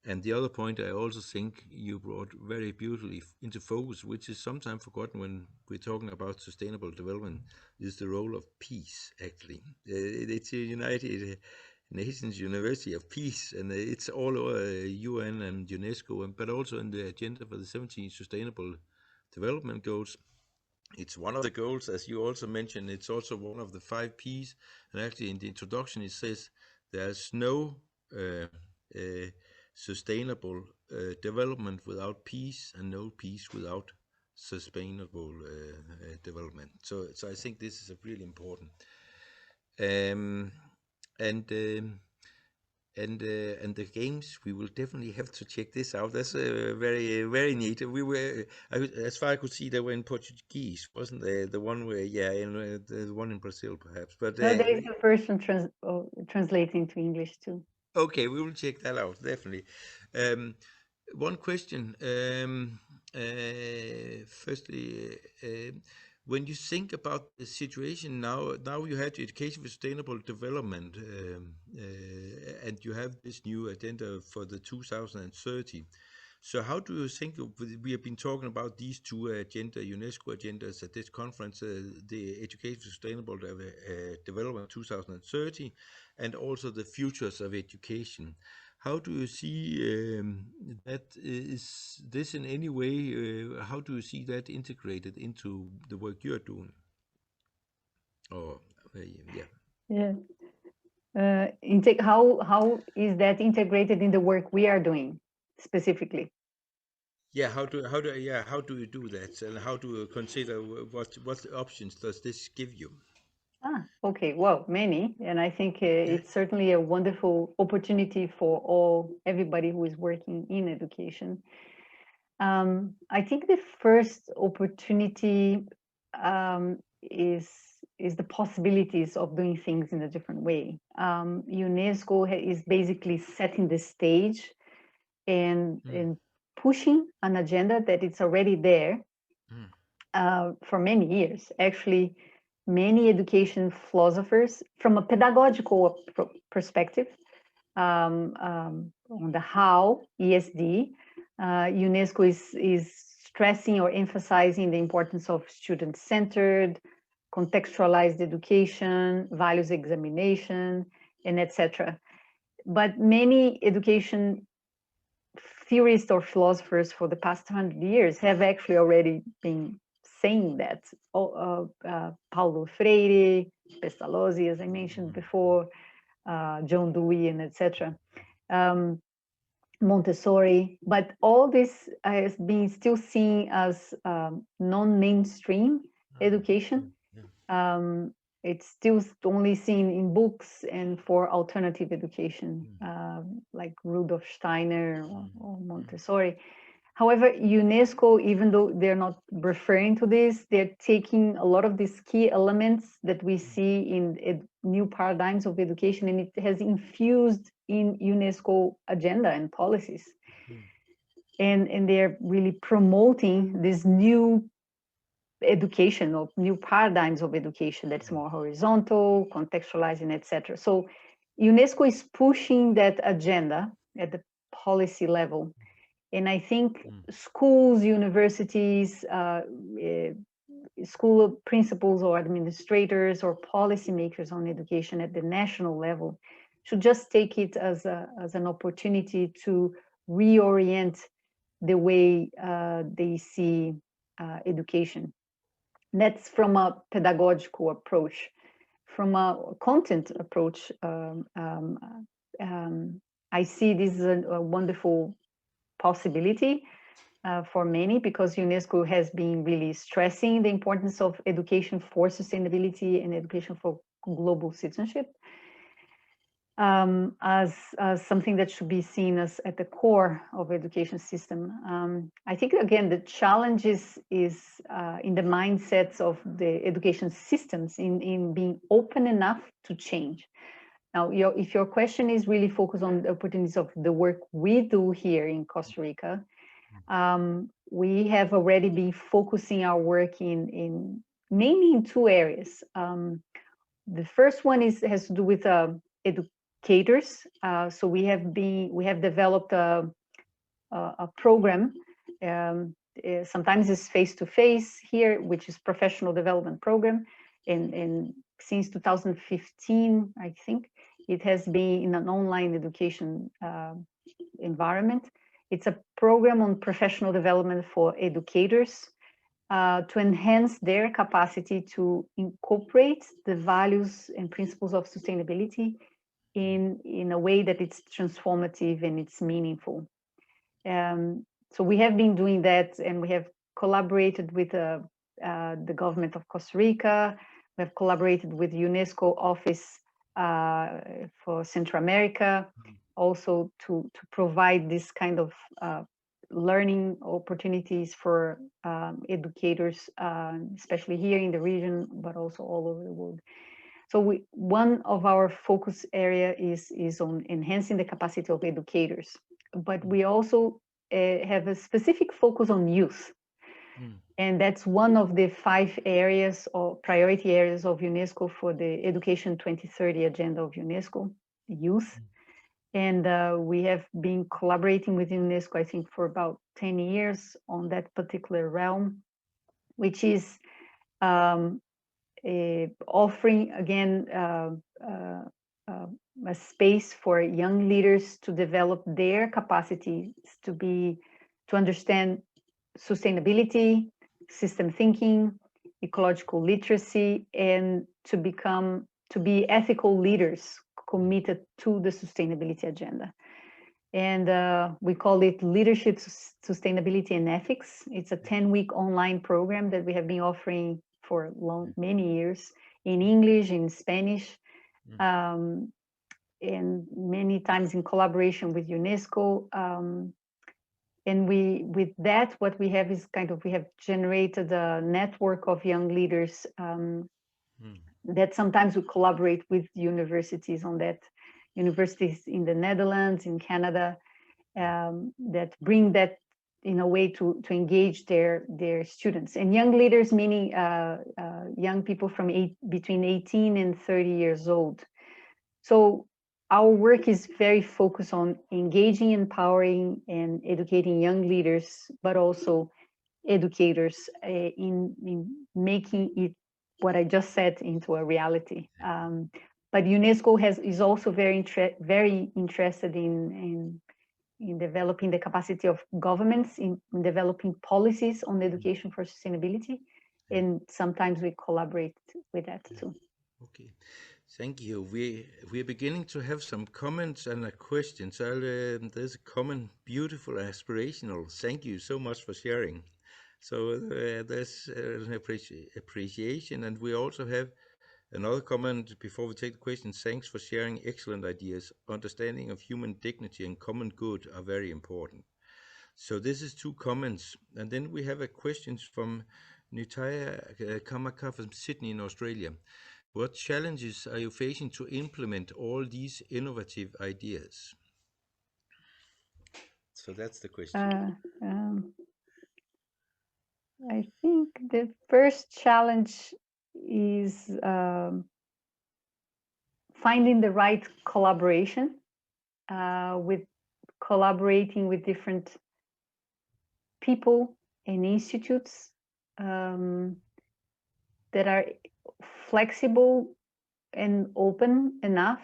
And the other point I also think you brought very beautifully into focus, which is sometimes forgotten when we're talking about sustainable development, is the role of peace, actually. It's a United Nations University of Peace, and it's all over UN and UNESCO, but also in the agenda for the 17 Sustainable Development Goals. It's one of the goals, as you also mentioned, it's also one of the 5 Ps. And actually in the introduction it says there's no sustainable development without peace, and no peace without sustainable development. So I think this is a really important. And the games, we will definitely have to check this out. That's very neat. We were, as far as I could see, they were in Portuguese, wasn't they? The one where, yeah, the one in Brazil, perhaps. But No, there is a version translating to English too. Okay, we will check that out, definitely. One question. Firstly, when you think about the situation now you have education for sustainable development, and you have this new agenda for the 2030. So how do you think we have been talking about these two UNESCO agendas at this conference, the Education for Sustainable Development 2030, and also the futures of education. How do you see that? Is this in any way, how do you see that integrated into the work you're doing? Or, yeah. Yeah. How is that integrated in the work we are doing specifically? Yeah, how do you do that, and how do you consider what options does this give you? Okay, well, many, and I think it's certainly a wonderful opportunity for everybody who is working in education. I think the first opportunity is the possibilities of doing things in a different way. UNESCO is basically setting the stage and pushing an agenda that it's already there for many years. Actually, many education philosophers, from a pedagogical perspective, on the how, ESD, UNESCO is stressing or emphasizing the importance of student-centered, contextualized education, values examination, and etc. But many education theorists or philosophers for the past 100 years have actually already been saying that. Paulo Freire, Pestalozzi, as I mentioned before, John Dewey, and etc. Montessori, but all this has been still seen as non-mainstream education. It's still only seen in books and for alternative education, like Rudolf Steiner or Montessori. However, UNESCO, even though they're not referring to this, they're taking a lot of these key elements that we see in new paradigms of education, and it has infused in UNESCO agenda and policies. And they're really promoting this new education or new paradigms of education that's more horizontal, contextualizing, etc. So UNESCO is pushing that agenda at the policy level. And I think schools, universities, school principals or administrators or policymakers on education at the national level should just take it as an opportunity to reorient the way they see education. That's from a pedagogical approach. From a content approach, I see this as a wonderful possibility for many, because UNESCO has been really stressing the importance of education for sustainability and education for global citizenship as something that should be seen as at the core of education system. I think, again, the challenge is in the mindsets of the education systems in being open enough to change. Now, if your question is really focused on the opportunities of the work we do here in Costa Rica, we have already been focusing our work in mainly in two areas. The first one has to do with educators. So we have developed a program. Sometimes it's face-to-face here, which is professional development program, and since 2015, I think, it has been in an online education environment. It's a program on professional development for educators to enhance their capacity to incorporate the values and principles of sustainability in a way that it's transformative and it's meaningful. So we have been doing that, and we have collaborated with the government of Costa Rica. We have collaborated with UNESCO office for Central America, also to provide this kind of learning opportunities for educators, especially here in the region, but also all over the world. So one of our focus area is on enhancing the capacity of educators, but we also have a specific focus on youth. And that's one of the 5 areas or priority areas of UNESCO for the Education 2030 agenda of UNESCO, youth. And we have been collaborating with UNESCO, I think, for about 10 years on that particular realm, which is offering, again, a space for young leaders to develop their capacities to understand sustainability, system thinking, ecological literacy, and to be ethical leaders committed to the sustainability agenda. And we call it Leadership, Sustainability, and Ethics. It's a 10-week online program that we have been offering for many years in English, in Spanish, and many times in collaboration with UNESCO. And with that, what we have is we have generated a network of young leaders that sometimes we collaborate with universities on that, universities in the Netherlands, in Canada, that bring that in a way to engage their students. And young leaders, meaning young people from between 18 and 30 years old. So our work is very focused on engaging, empowering, and educating young leaders, but also educators in making it, what I just said, into a reality. But UNESCO is also very interested in developing the capacity of governments in developing policies on education for sustainability, and sometimes we collaborate with that too. Okay. Thank you. We're beginning to have some comments and questions. There's a comment, beautiful, aspirational. Thank you so much for sharing. So there's an appreciation, and we also have another comment before we take the questions. Thanks for sharing excellent ideas. Understanding of human dignity and common good are very important. So this is 2 comments, and then we have a question from Nitaya Kamaka from Sydney in Australia. What challenges are you facing to implement all these innovative ideas? So that's the question. I think the first challenge is finding the right collaboration, collaborating with different people and institutes that are flexible and open enough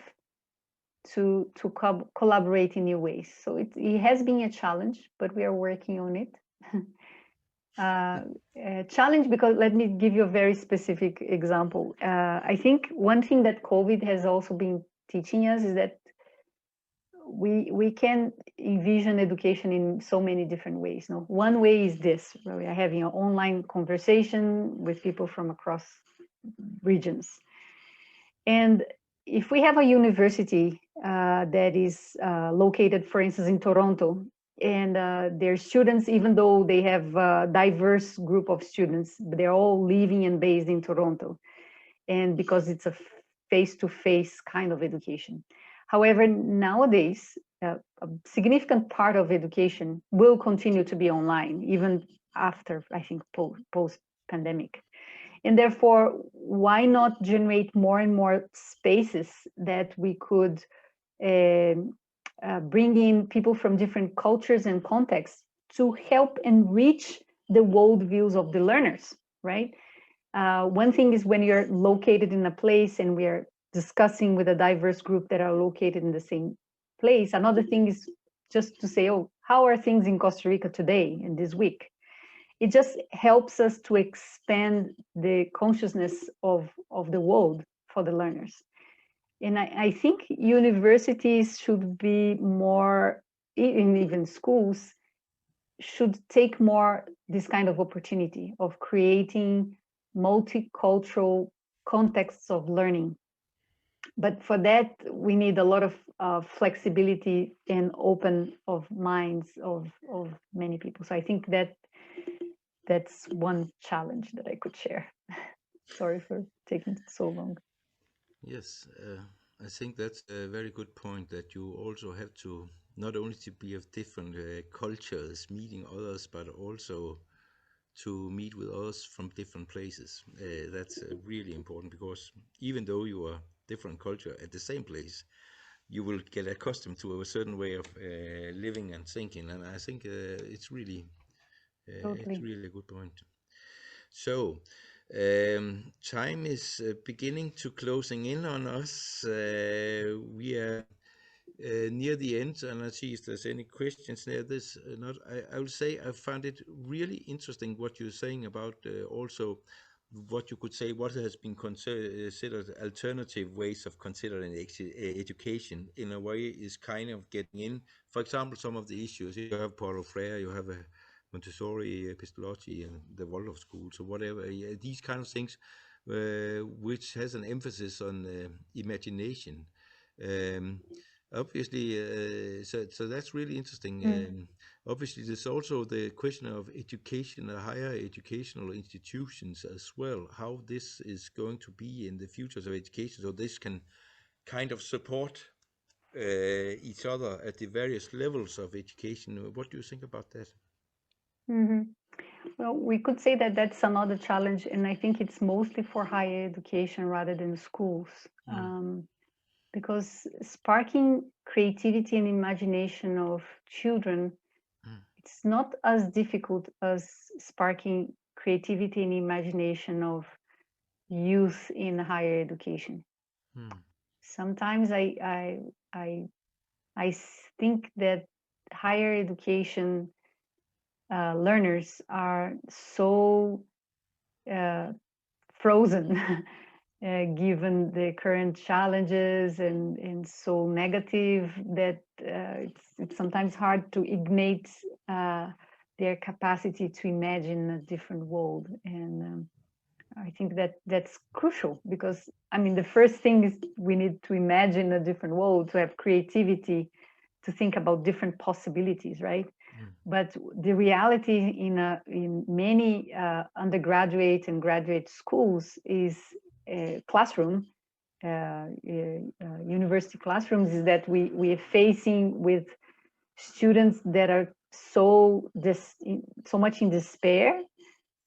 to collaborate in new ways. So it has been a challenge, but we are working on it. A challenge because, let me give you a very specific example. I think one thing that COVID has also been teaching us is that we can envision education in so many different ways. No, one way is this, where we are having an online conversation with people from across regions. And if we have a university that is located, for instance, in Toronto, and their students, even though they have a diverse group of students, but they're all living and based in Toronto, and because it's a face-to-face kind of education. However, nowadays, a significant part of education will continue to be online, even after, I think, post-pandemic. And therefore, why not generate more and more spaces that we could bring in people from different cultures and contexts to help enrich the worldviews of the learners, right? One thing is when you're located in a place and we are discussing with a diverse group that are located in the same place. Another thing is just to say, oh, how are things in Costa Rica today and this week? It just helps us to expand the consciousness of the world for the learners. And I think universities should be more, even schools, should take more this kind of opportunity of creating multicultural contexts of learning. But for that, we need a lot of flexibility and open of minds of many people. So I think that's one challenge that I could share. Sorry for taking so long. Yes, I think that's a very good point, that you also have to not only to be of different cultures, meeting others, but also to meet with others from different places. That's really important, because even though you are different culture at the same place, you will get accustomed to a certain way of living and thinking. And I think it's Totally. really a good point. So, time is beginning to closing in on us. We are near the end, and let's see if there's any questions there. This not. I would say I found it really interesting what you're saying about also what you could say what has been considered alternative ways of considering education in a way is kind of getting in. For example, some of the issues you have Paulo Freire, you have a Montessori, Pestalozzi, and the Waldorf schools, or whatever. These kind of things, which has an emphasis on imagination. Um, Obviously, so that's really interesting. Obviously, there's also the question of education, higher educational institutions as well. How this is going to be in the future of education, so this can kind of support each other at the various levels of education. What do you think about that? Mm-hmm. Well, we could say that that's another challenge, and I think it's mostly for higher education rather than schools, because sparking creativity and imagination of children, it's not as difficult as sparking creativity and imagination of youth in higher education. Sometimes I think that higher education learners are so frozen given the current challenges and so negative that it's sometimes hard to ignite their capacity to imagine a different world. And I think that that's crucial, because I mean the first thing is we need to imagine a different world, to have creativity, to think about different possibilities, right? But the reality in many undergraduate and graduate schools is classroom, university classrooms, is that we are facing with students that are so much in despair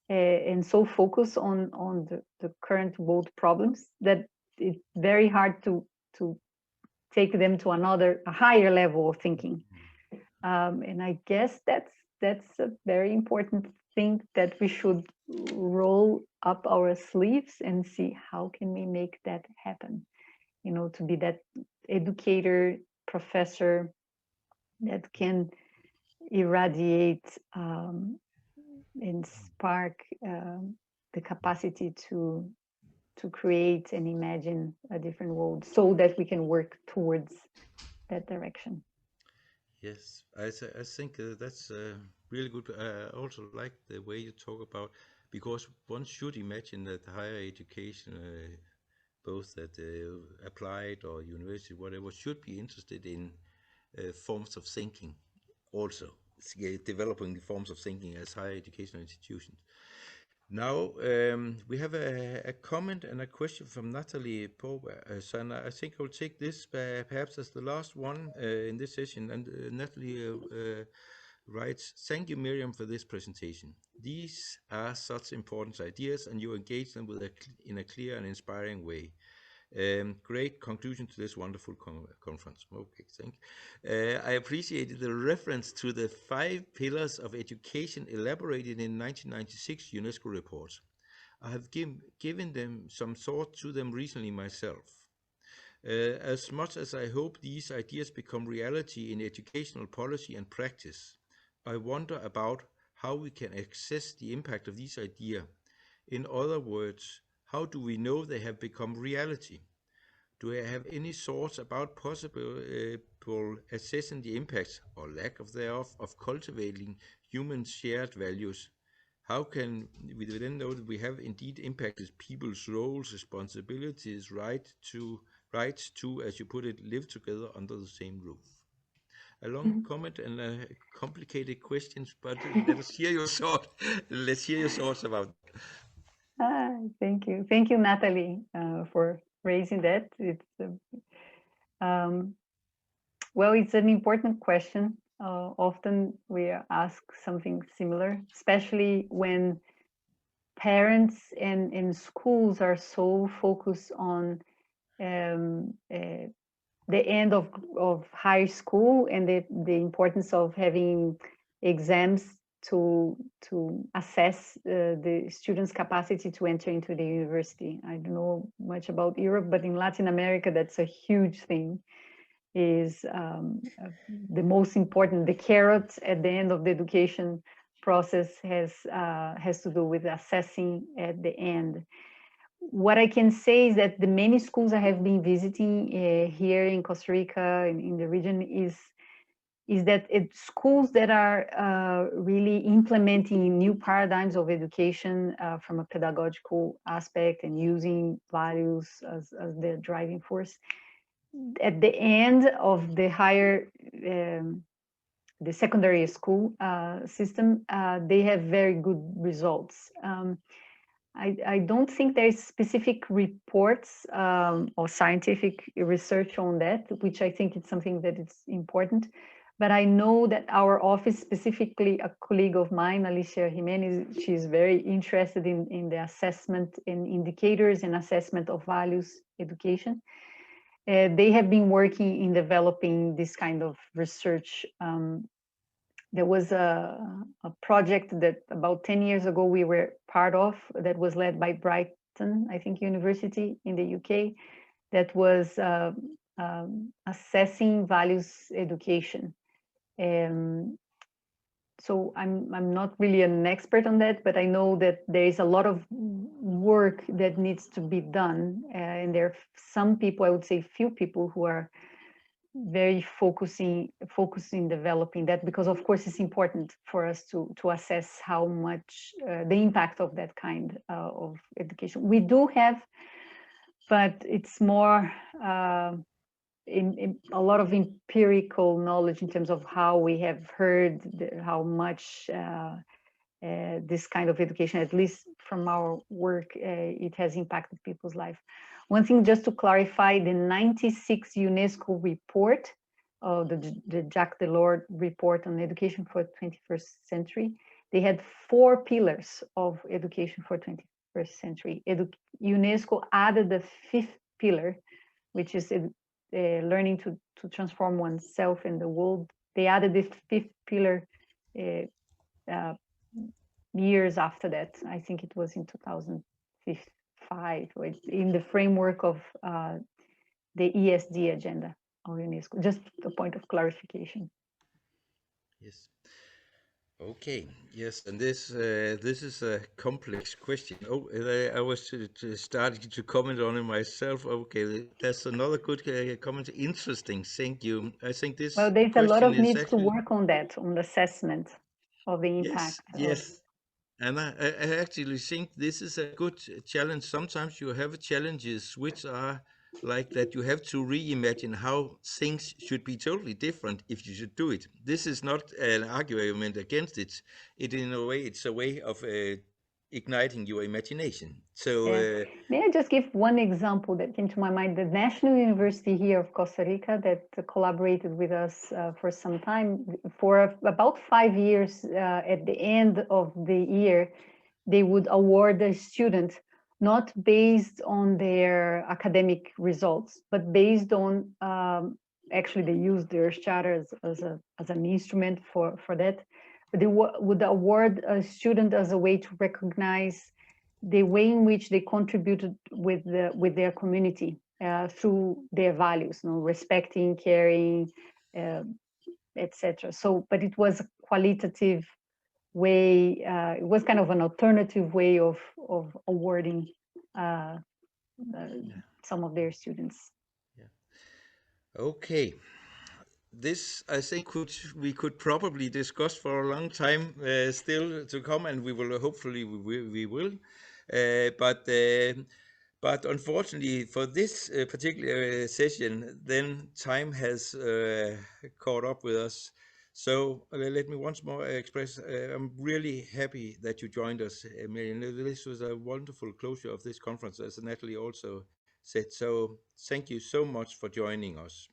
and so focused on the current world problems that it's very hard to take them to a higher level of thinking. And I guess that's a very important thing that we should roll up our sleeves and see how can we make that happen. To be that educator, professor that can irradiate and spark the capacity to create and imagine a different world, so that we can work towards that direction. Yes, I think that's really good. I also like the way you talk about, because one should imagine that higher education, both at applied or university, whatever, should be interested in forms of thinking also, developing the forms of thinking as higher educational institutions. Now, we have a comment and a question from Natalie Pope. And I think I'll take this perhaps as the last one in this session. And Natalie writes, "Thank you, Miriam, for this presentation. These are such important ideas, and you engage them in a clear and inspiring way. Great conclusion to this wonderful conference." Okay, thank you. I appreciated the reference to the 5 pillars of education elaborated in 1996 UNESCO reports. I have given them some thought to them recently myself. As much as I hope these ideas become reality in educational policy and practice, I wonder about how we can assess the impact of these ideas. In other words, how do we know they have become reality? do you have any thoughts about possible assessing the impacts or lack of thereof of cultivating human shared values? How can we then know that we have indeed impacted people's roles, responsibilities, rights to, as you put it, live together under the same roof? A long comment and complicated questions, but let us hear your thought. Let's hear your thoughts about that. Thank you, Natalie, for raising that. It's well, it's an important question. Often we are asked something similar, especially when parents and schools are so focused on the end of high school and the importance of having exams to assess the students' capacity to enter into the university. I don't know much about Europe, but in Latin America, that's a huge thing. Is the most important. The carrot at the end of the education process has to do with assessing at the end. What I can say is that the many schools I have been visiting here in Costa Rica, in the region, is that it's schools that are really implementing new paradigms of education from a pedagogical aspect and using values as their driving force. At the end of the higher, the secondary school system, they have very good results. I don't think there's specific reports or scientific research on that, which I think it's something that is important. But I know that our office, specifically a colleague of mine, Alicia Jimenez, she's very interested in the assessment in indicators and assessment of values education. They have been working in developing this kind of research. There was a project that about 10 years ago we were part of that was led by Brighton, I think, University in the UK, that was assessing values education. So I'm not really an expert on that, but I know that there is a lot of work that needs to be done. And there are some people, I would say few people, who are very focusing developing that, because of course it's important for us to assess how much the impact of that kind of education. We do have, but it's more in a lot of empirical knowledge in terms of how we have heard how much this kind of education, at least from our work, it has impacted people's life. One thing just to clarify, the 96 UNESCO report, the Jacques Delors report on education for the 21st century, they had 4 pillars of education for 21st century. UNESCO added the 5th pillar, which is learning to transform oneself in the world. They added the 5th pillar years after that. I think it was in 2005, in the framework of the ESG agenda of UNESCO. Just a point of clarification. Yes. Okay. Yes, and this is a complex question. Oh, I was starting to comment on it myself. Okay, that's another good comment. Interesting. Thank you. I think this. Well, there's a lot of needs actually to work on that, on the assessment of the impact. Yes. And I actually think this is a good challenge. Sometimes you have challenges which are like that you have to reimagine how things should be totally different if you should do it. This is not an argument against it. In a way, it's a way of igniting your imagination. So may I just give one example that came to my mind? The National University here of Costa Rica that collaborated with us for some time, for about 5 years. At the end of the year, they would award a student not based on their academic results, but based on actually they used their charter as an instrument for that. But they would award a student as a way to recognize the way in which they contributed with their community through their values, respecting, caring, etc. So, but it was a qualitative way. It was kind of an alternative way of awarding some of their students. Okay. This, I think, we could probably discuss for a long time still to come, and we will hopefully we will. But unfortunately for this particular session, then time has caught up with us. So let me once more express I'm really happy that you joined us, Miriam. This was a wonderful closure of this conference, as Natalie also said. So thank you so much for joining us.